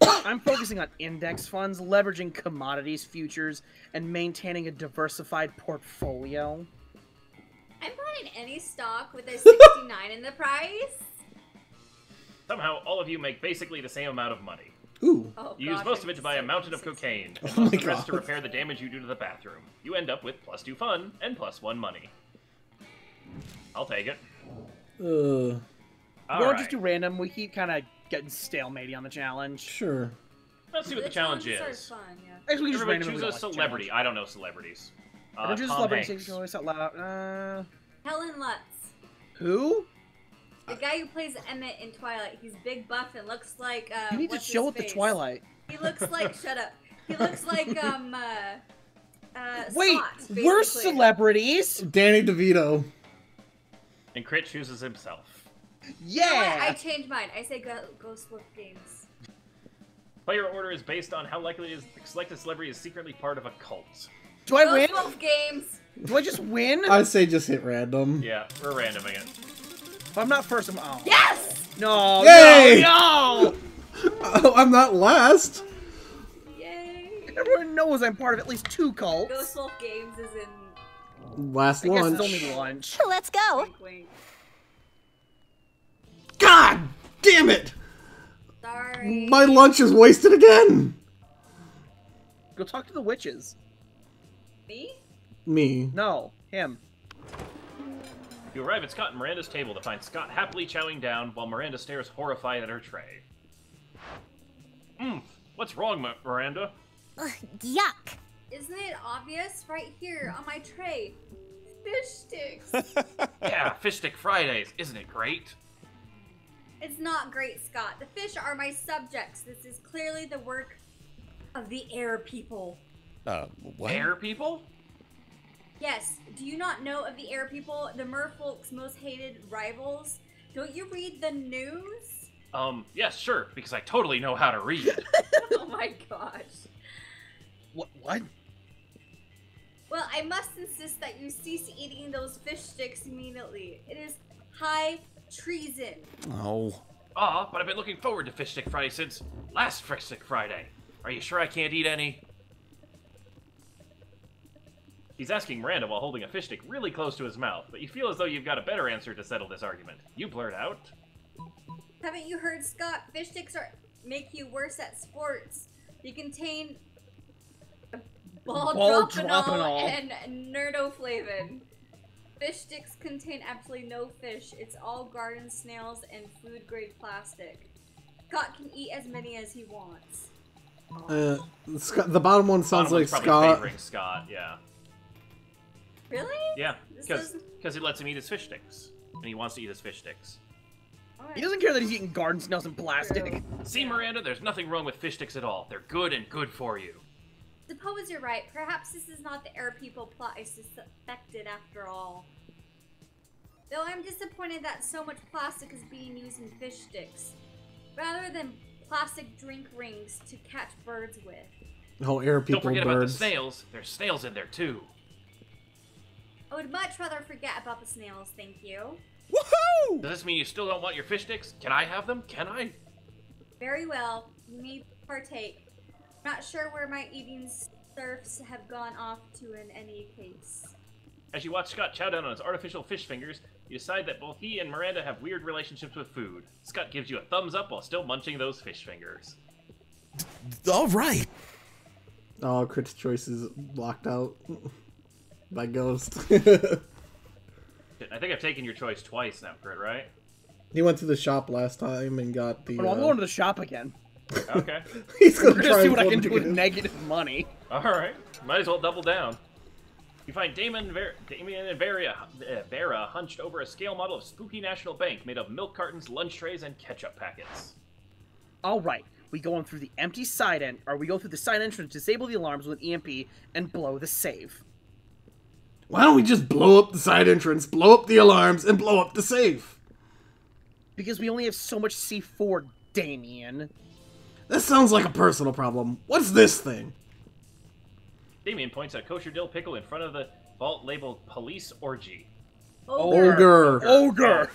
I'm focusing on index funds, leveraging commodities, futures, and maintaining a diversified portfolio. I'm buying any stock with a 69 in the price. Somehow, all of you make basically the same amount of money. Ooh. Oh, You use gosh, most I'm of it to buy a so mountain of 60. cocaine, and Oh most my of the rest to God. repair the damage you do to the bathroom. You end up with +2 fun and +1 money. I'll take it. We'll Alright, just do random. We keep kind of getting stalematey on the challenge. Sure. let's see what the challenge challenges is. are fun, yeah. Actually, we just Everybody randomly choose don't a like the celebrity. challenge. I don't know celebrities. Everyone choose a Tom celebrity. Hanks. Say your choice out loud. Helen Lutz. Who? The guy who plays Emmett in Twilight. He's big buff and looks like, You need to what's chill his with the face? Twilight. He looks like, shut up. He looks like, Wait, Scott, we're basically. celebrities. Danny DeVito. And Crit chooses himself. You know what? I Yeah. changed mine. I say Ghost Wolf Games. Player order is based on how likely it is the selected celebrity is secretly part of a cult. Do I win? Ghost Wolf Games. Do I just win? I say just hit random. Yeah, we're randoming it. If I'm not first, I'm out. Yes! No, Yay! no! Oh, I'm not last. Yay! Everyone knows I'm part of at least 2 cults. Ghost Wolf Games is in Last I guess lunch. it's only lunch. Let's go. wink wink. God damn it! Sorry. My lunch is wasted again. Go talk to the witches. Me? Me. No, him. You arrive at Scott and Miranda's table to find Scott happily chowing down while Miranda stares horrified at her tray. What's wrong, Miranda? Ugh, yuck. Isn't it obvious? Right here on my tray. Fish sticks. Yeah, Fish Stick Fridays. Isn't it great? It's not great, Scott. The fish are my subjects. This is clearly the work of the air people. What? Air people? Yes, do you not know of the air people, the merfolk's most hated rivals? Don't you read the news? Yes, sure, because I totally know how to read. Oh my gosh. What? Well, I must insist that you cease eating those fish sticks immediately. It is high treason. Oh. But I've been looking forward to Fish Stick Friday since last Fish Stick Friday. Are you sure I can't eat any? He's asking Miranda while holding a fish stick really close to his mouth, but you feel as though you've got a better answer to settle this argument. You blurt out, Haven't you heard, Scott? Fish sticks make you worse at sports. They contain ball-dropanol and nerdoflavin. Fish sticks contain absolutely no fish. It's all garden snails and food-grade plastic. Scott can eat as many as he wants. The bottom one sounds like probably Scott. favoring Scott, yeah. Really? Yeah, This because doesn't- it lets him eat his fish sticks. And he wants to eat his fish sticks. He doesn't care that he's eating garden snails and plastic. See, Miranda, there's nothing wrong with fish sticks at all. They're good and good for you. Suppose you're right. Perhaps this is not the air people plot I suspected after all. Though I'm disappointed that so much plastic is being used in fish sticks, rather than plastic drink rings to catch birds with. Oh, air people, Don't forget birds. about the snails. There's snails in there, too. I would much rather forget about the snails, thank you. Woohoo! Does this mean you still don't want your fish sticks? Can I have them? Can I? Very well, you may partake. Not sure where my eating serfs have gone off to in any case. As you watch Scott chow down on his artificial fish fingers, you decide that both he and Miranda have weird relationships with food. Scott gives you a thumbs up while still munching those fish fingers. All right. Oh, Crit's choice is blocked out by Ghost. I think I've taken your choice twice now, Crit, right? He went to the shop last time and got the. Oh, I'm going to the shop again. Okay. He's We're gonna gonna try see and what I pull can do with negative. negative money. Alright. Might as well double down. You find Damien and Vera hunched over a scale model of Spooky National Bank made of milk cartons, lunch trays, and ketchup packets. All right, we go in through the empty side end, or we go through the side entrance, disable the alarms with an EMP, and blow the safe. Why don't we just blow up the side entrance, blow up the alarms, and blow up the safe? Because we only have so much C4, Damien. That sounds like a personal problem. What's this thing? Damien points at a kosher dill pickle in front of the vault labeled Police Orgy. Ogre. Ogre!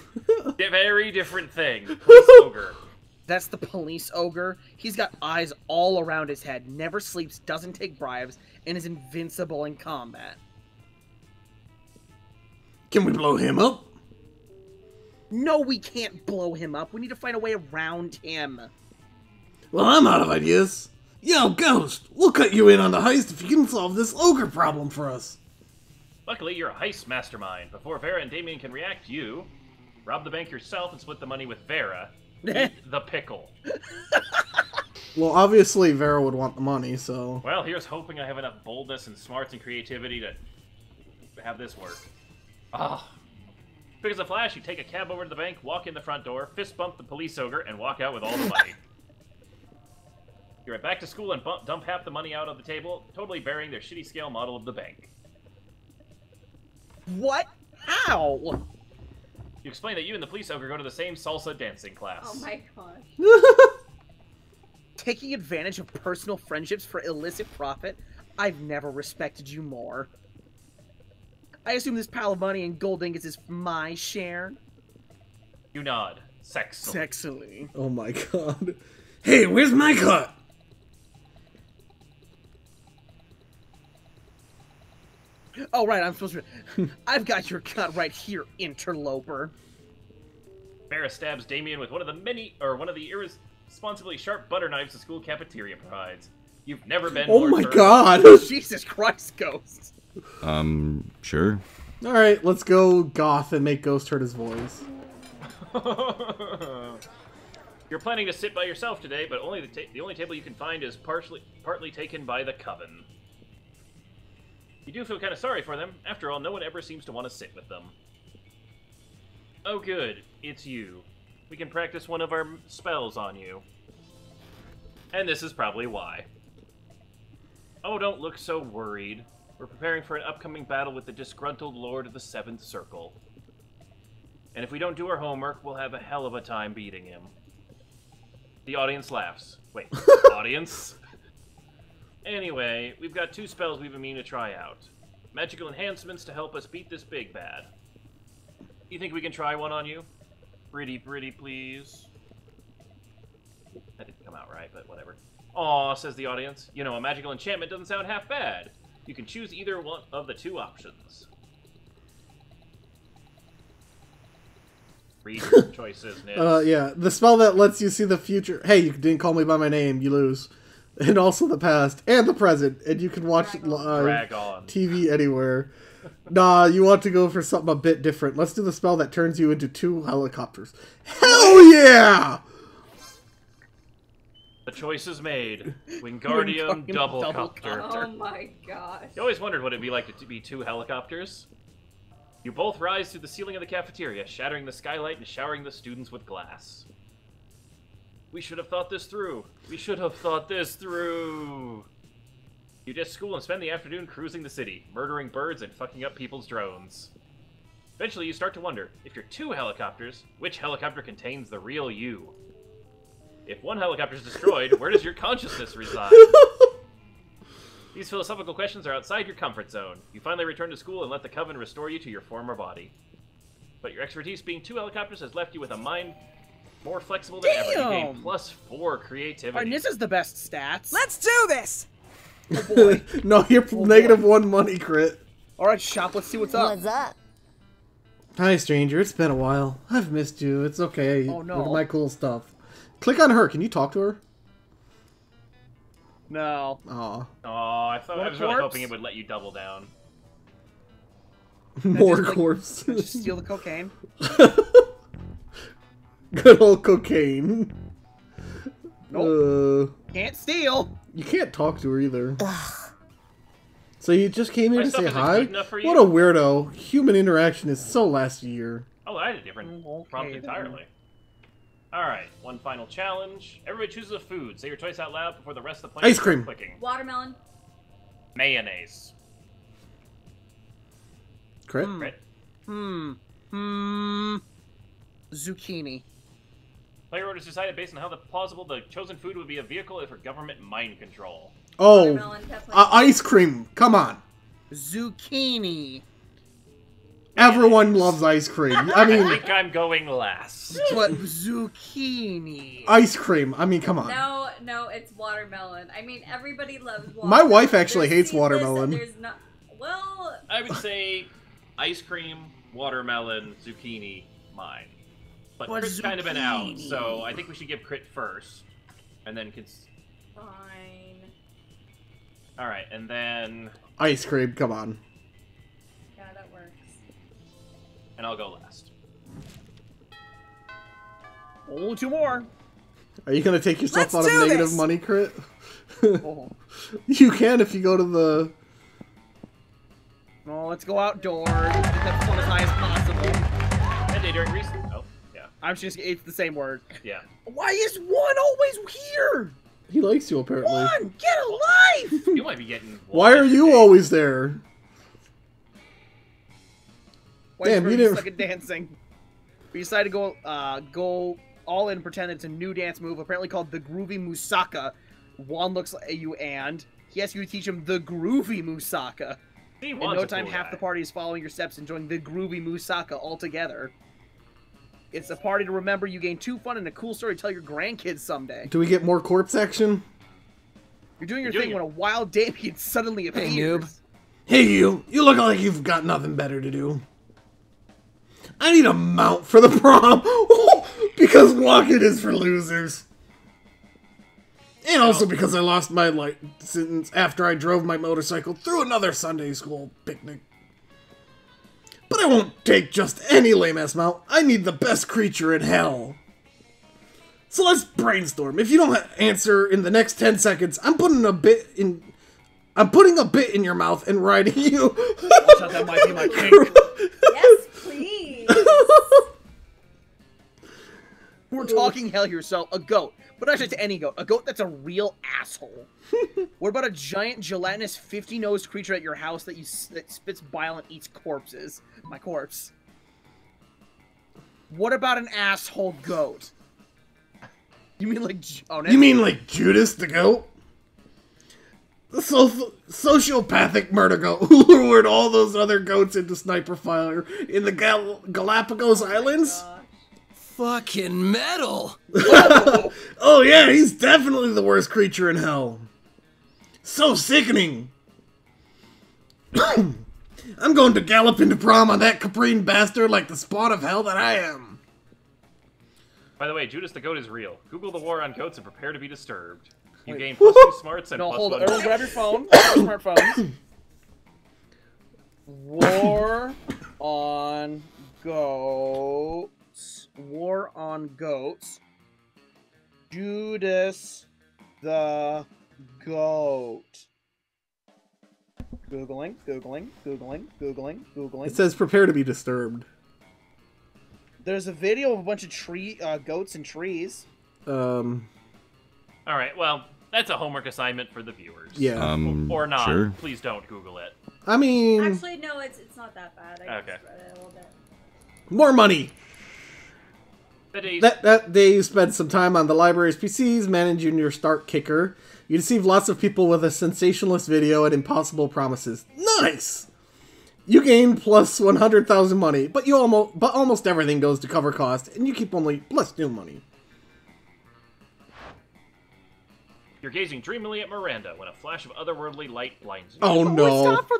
Very different thing. Police Ogre. That's the police ogre. He's got eyes all around his head, never sleeps, doesn't take bribes, and is invincible in combat. Can we blow him up? No, we can't blow him up. We need to find a way around him. Well, I'm out of ideas. Yo, Ghost, we'll cut you in on the heist if you can solve this ogre problem for us. Luckily, you're a heist mastermind. Before Vera and Damien can react, you rob the bank yourself and split the money with Vera. Eat the pickle. Well, obviously Vera would want the money, so... Well, here's hoping I have enough boldness and smarts and creativity to have this work. Ah. Quick as a flash, you take a cab over to the bank, walk in the front door, fist bump the police ogre, and walk out with all the money. You're right back to school and dump half the money out on the table, totally burying their shitty scale model of the bank. What? How? You explain that you and the police ogre go to the same salsa dancing class. Oh my gosh. Taking advantage of personal friendships for illicit profit? I've never respected you more. I assume this pile of money and gold ingots is my share? You nod. Sexily. Sexily. Oh my god. Hey, where's my cut? Oh, right, I'm supposed to... I've got your cut right here, interloper. Vera stabs Damien with one of the irresponsibly sharp butter knives the school cafeteria provides. You've never been Oh more my turned- god. Jesus Christ, Ghost. Sure. Alright, let's go goth and make Ghost hurt his voice. You're planning to sit by yourself today, but only the only table you can find is partly taken by the coven. You do feel kind of sorry for them. After all, no one ever seems to want to sit with them. Oh good, it's you. We can practice one of our spells on you. And this is probably why. Oh, don't look so worried. We're preparing for an upcoming battle with the disgruntled Lord of the Seventh Circle. And if we don't do our homework, we'll have a hell of a time beating him. The audience laughs. Wait, audience? Anyway, we've got 2 spells we've been meaning to try out. Magical enhancements to help us beat this big bad. You think we can try one on you? Pretty, please. That didn't come out right, but whatever. Aw, says the audience. You know, a magical enchantment doesn't sound half bad. You can choose either one of the 2 options. Read your choices, Nitz. Yeah, the spell that lets you see the future. Hey, you didn't call me by my name, you lose. And also the past and the present, and you can watch Drag on. TV anywhere. Nah, you want to go for something a bit different. Let's do the spell that turns you into 2 helicopters. Hell yeah! The choice is made. Wingardium Doublecopter. Oh my gosh. You always wondered what it'd be like to be 2 helicopters. You both rise through the ceiling of the cafeteria, shattering the skylight and showering the students with glass. We should have thought this through. We should have thought this through. You ditch school and spend the afternoon cruising the city, murdering birds and fucking up people's drones. Eventually, you start to wonder, if you're 2 helicopters, which helicopter contains the real you? If one helicopter is destroyed, where does your consciousness reside? These philosophical questions are outside your comfort zone. You finally return to school and let the Coven restore you to your former body. But your expertise being 2 helicopters has left you with a mind more flexible than ever. You gain +4 creativity. Alright, this is the best stats. Let's do this! Oh boy. No, you're -1 money crit. Alright, Shop, let's see what's up. What's up? Hi, stranger. It's been a while. I've missed you. It's okay. Oh, no. Look at my cool stuff. Click on her. Can you talk to her? No. Aw. Oh, I What a was really corpse? hoping it would let you double down. More just, like, corpse. Just steal the cocaine. Good old cocaine. Nope. Can't steal. You can't talk to her either. So you just came here My to stuff say isn't hi? good enough for you? What a weirdo. Human interaction is so last year. Oh, I had a different Okay, prompt then. entirely. Alright, one final challenge. Everybody chooses a food. Say your choice out loud before the rest of the plane Ice cream. starts clicking. Watermelon. Mayonnaise. Crit? Crit. Zucchini. Player orders decided based on how plausible the chosen food would be a vehicle for government mind control. Oh, Watermelon, definitely. ice cream. Come on. Zucchini. Everyone loves ice cream. I I mean, think I'm going last. But zucchini. ice cream. I mean, come on. No, it's watermelon. I mean, everybody loves watermelon. My wife actually There's hates watermelon. There's not. Well, I would say ice cream, watermelon, zucchini, mine. But But Crit's kind of been out, zucchini. so I think we should give Crit first. And then... fine. Alright, and then... Ice cream. Come on. Yeah, that works. And I'll go last. Oh, 2 more. Are you gonna take yourself Let's out of do negative this! money crit? Oh. You can if you go to the... Oh, let's go outdoors. Get that fun as high as possible. And day during recess. Oh, yeah. I'm just, it's the same word. Yeah. Why is 1 always here? He likes you, apparently. 1, get a life! You might be getting... Why are you always there? Damn, you you didn't- suck at dancing. We decided to go all in and pretend it's a new dance move, apparently called the Groovy Musaka. Juan looks at you and he asks you to teach him the Groovy Musaka. See, In Juan's no a time, cool half guy. the party is following your steps, enjoying the Groovy Musaka all together. It's a party to remember. You gain 2 fun and a cool story to tell your grandkids someday. Do we get more corpse action? You're doing your You're thing doing when a wild Damien suddenly appears. noob. Hey, you. You look like you've got nothing better to do. I need a mount for the prom. Because walking is for losers. And also because I lost my license after I drove my motorcycle through another Sunday school picnic. But I won't take just any lame-ass mount. I need the best creature in hell. So let's brainstorm. If you don't answer in the next 10 seconds, I'm putting a bit in your mouth and riding you. Watch out, that might be my kink. Yes, please. We're talking hell here, so a goat. But not just any goat. A goat that's a real asshole. What about a giant gelatinous 50-nosed creature at your house that spits bile and eats corpses? My corpse. What about an asshole goat? You mean like... Oh, You mean like Judas the goat? The sociopathic murder goat who lured all those other goats into sniper fire in the Galapagos Islands? Fucking metal! Oh yeah, he's definitely the worst creature in hell. So sickening. I'm going to gallop into prom on that caprine bastard like the spawn of hell that I am. By the way, Judas the Goat is real. Google the war on goats and prepare to be disturbed. You Wait. gain +2 smarts and No, hold on. +1... Everyone grab your phone. Smartphones. War on goats. War on goats. Judas the goat. Googling, Googling, Googling, Googling, Googling. It says prepare to be disturbed. There's a video of a bunch of goats and trees. Alright, well, that's a homework assignment for the viewers. Yeah. Or not. Sure. Please don't Google it. I mean... Actually, no, it's not that bad. I Okay. just read it a little bit. More money! The days... That day you spend some time on the library's PCs managing your start kicker. You deceive lots of people with a sensationalist video and impossible promises. Nice! You gain plus 100,000 money, but almost everything goes to cover costs, and you keep only plus 2 money. You're gazing dreamily at Miranda when a flash of otherworldly light blinds you. Oh no! Stop for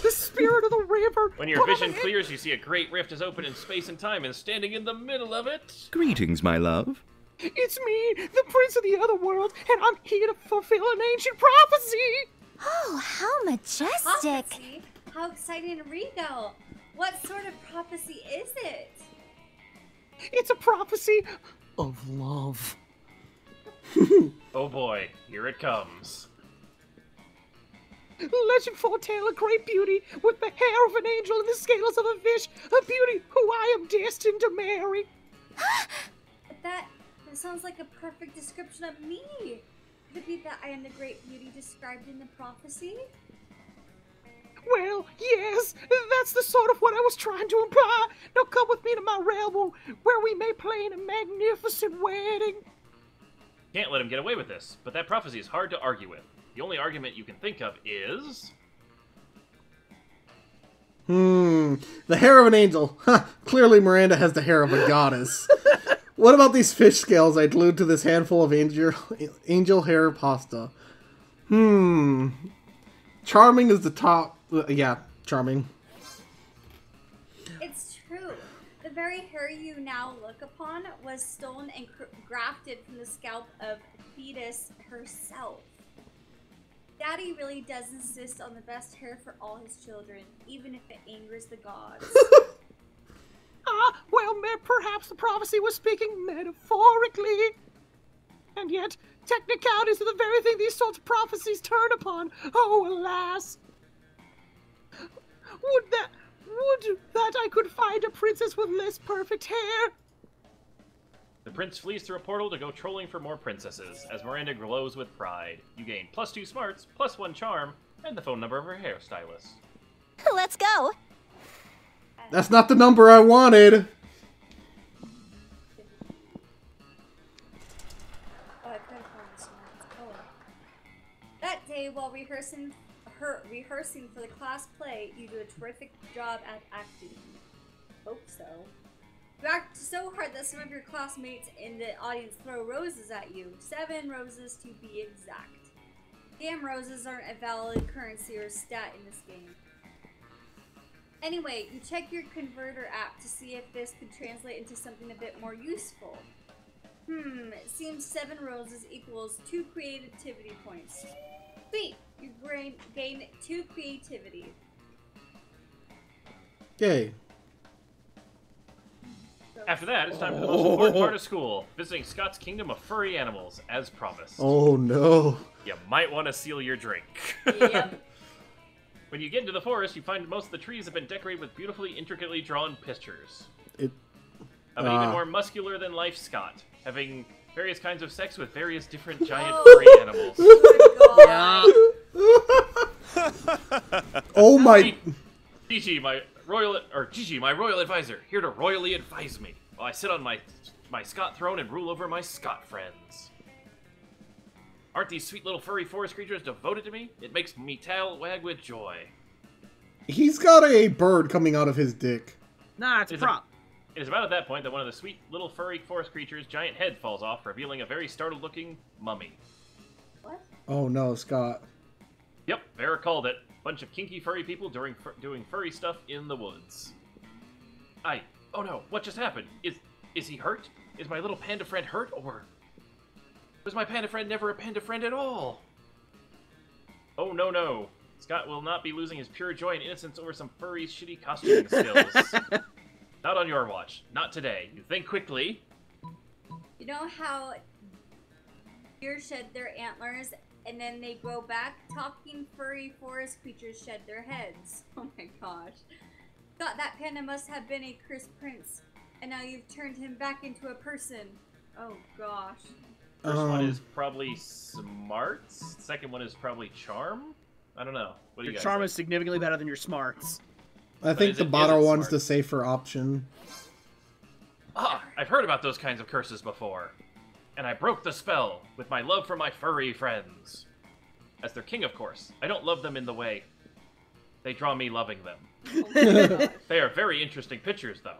the spirit of the river. When your vision clears, you see a great rift is open in space and time, and standing in the middle of it... Greetings, my love. It's me, the prince of the other world, and I'm here to fulfill an ancient prophecy. Oh, how majestic. Prophecy? How exciting and regal. What sort of prophecy is it? It's a prophecy of love. Oh boy, here it comes. Legend foretell a great beauty with the hair of an angel and the scales of a fish, a beauty who I am destined to marry. That sounds like a perfect description of me. Could it be that I am the great beauty described in the prophecy? Well, yes, that's the sort of what I was trying to imply. Now come with me to my realm where we may plan a magnificent wedding. Can't let him get away with this, but that prophecy is hard to argue with. The only argument you can think of is... The hair of an angel. Huh, clearly Miranda has the hair of a goddess. What about these fish scales I glued to this handful of angel hair pasta? Charming is the top... yeah, charming. It's true. The very hair you now look upon was stolen and grafted from the scalp of Thetis herself. Daddy really does insist on the best hair for all his children, even if it angers the gods. Well, perhaps the prophecy was speaking metaphorically. And yet, technicalities are the very thing these sorts of prophecies turn upon. Oh, alas. Would that I could find a princess with less perfect hair. The prince flees through a portal to go trolling for more princesses. As Miranda glows with pride, you gain plus 2 smarts, plus 1 charm, and the phone number of her hairstylist. Let's go. That's not the number I wanted. Oh, I could have found this one. Oh. That day, while rehearsing for the class play, you do a terrific job at acting. Hope so. You act so hard that some of your classmates in the audience throw roses at you. 7 roses to be exact. Damn, roses aren't a valid currency or stat in this game. Anyway, you check your converter app to see if this could translate into something a bit more useful. It seems 7 roses equals 2 creativity points. Sweet! You gain 2 creativity. Yay. After that, it's time for the most important part of school, visiting Scott's Kingdom of Furry Animals, as promised. Oh no. You might want to seal your drink. Yep. When you get into the forest, you find most of the trees have been decorated with beautifully, intricately drawn pictures of an even more muscular-than-life Scott, having various kinds of sex with various different giant furry animals. Oh Oh my... Gigi, my royal advisor, here to royally advise me while I sit on my Scott throne and rule over my Scott friends. Aren't these sweet little furry forest creatures devoted to me? It makes me tail wag with joy. He's got a bird coming out of his dick. Nah, it's a prop. It is about at that point that one of the sweet little furry forest creatures' giant head falls off, revealing a very startled-looking mummy. What? Oh no, Scott. Yep, Vera called it. Bunch of kinky furry people doing furry stuff in the woods. Oh no, what just happened? Is he hurt? Is my little panda friend hurt, or was my panda friend never a panda friend at all? Oh no. Scott will not be losing his pure joy and innocence over some furry shitty costuming skills. Not on your watch. Not today. You think quickly. You know how Deer shed their antlers, and then they grow back. Talking furry forest creatures shed their heads. Oh my gosh. Thought that panda must have been a cursed prince, and now you've turned him back into a person. Oh gosh. First one is probably smarts. Second one is probably charm. I don't know. What do you Your guys charm think? is significantly better than your smarts. I think is the it- bottom is it one's smart? the safer option. Ah, I've heard about those kinds of curses before. And I broke the spell with my love for my furry friends. As their king, of course. I don't love them in the way they draw me loving them. Oh my gosh. They are very interesting pictures, though.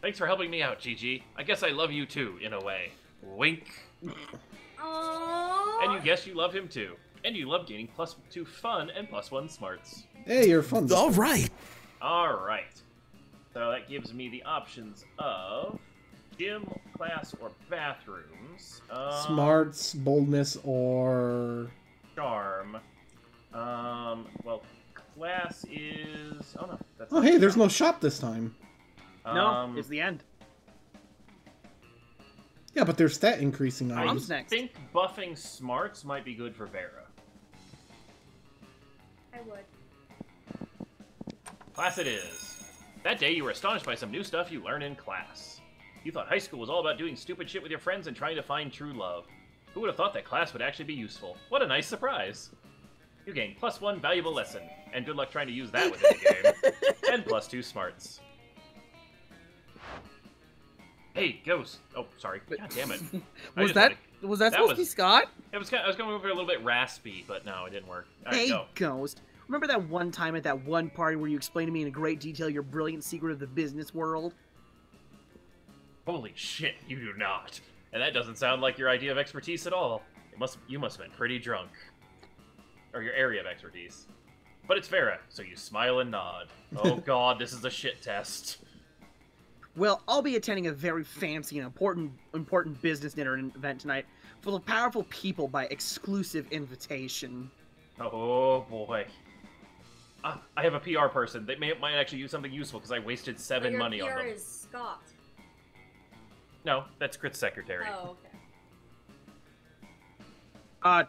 Thanks for helping me out, Gigi. I guess I love you too, in a way. Wink. Aww. And you guess you love him too. And you love gaining +2 fun and +1 smarts. Hey, you're fun. All right. Alright. So that gives me the options of gym, class, or bathrooms. Smarts, boldness, or... Charm. Well, class is... Oh, no. That's Oh, hey, there's no shop this time. No, it's the end. Yeah, but there's stat increasing I items. next? think buffing smarts might be good for Vera. I would. Class it is. That day, you were astonished by some new stuff you learn in class. You thought high school was all about doing stupid shit with your friends and trying to find true love. Who would have thought that class would actually be useful? What a nice surprise. You gained +1 valuable lesson, and good luck trying to use that within the game. And +2 smarts. Hey, Ghost. Oh, sorry. God damn it. I Was just that wanted- supposed to be was- Scott? I was going over a little bit raspy, but no, it didn't work. All right, Hey, go. Ghost. Remember that one time at that one party where you explained to me in great detail your brilliant secret of the business world? Holy shit, you do not. And that doesn't sound like your idea of expertise at all. You must have been pretty drunk. Or your area of expertise. But it's Vera, so you smile and nod. Oh god, this is a shit test. Well, I'll be attending a very fancy and important business dinner event tonight, full of powerful people by exclusive invitation. Oh boy. I have a PR person. They might actually use something useful because I wasted 7 money your on PR them. is Scott. No, that's Crit's secretary. Oh, okay.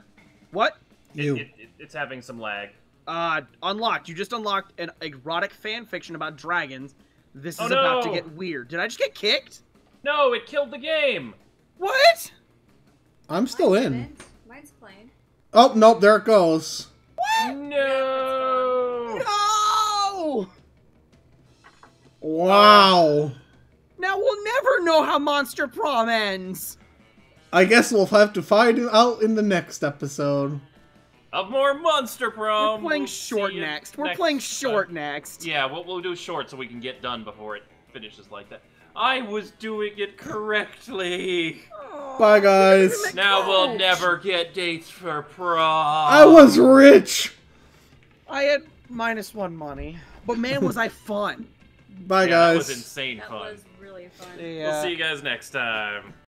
What? You. It's having some lag. Unlocked. You just unlocked an erotic fan fiction about dragons. This is Oh, about to no! get weird. Did I just get kicked? No, it killed the game! What? I'm still Mine in. didn't. Mine's playing. Oh, nope, there it goes. No! No! Wow. Now we'll never know how Monster Prom ends. I guess we'll have to find it out in the next episode. Of more Monster Prom! We're playing We'll short see you next. We're playing short next. Yeah, we'll do short so we can get done before it finishes like that. I was doing it correctly. Bye, guys. Now we'll never get dates for prom. I was rich. I had -1 money, but man, was I fun. Bye, Yeah, that guys. was insane That fun. was really fun. We'll see you guys next time.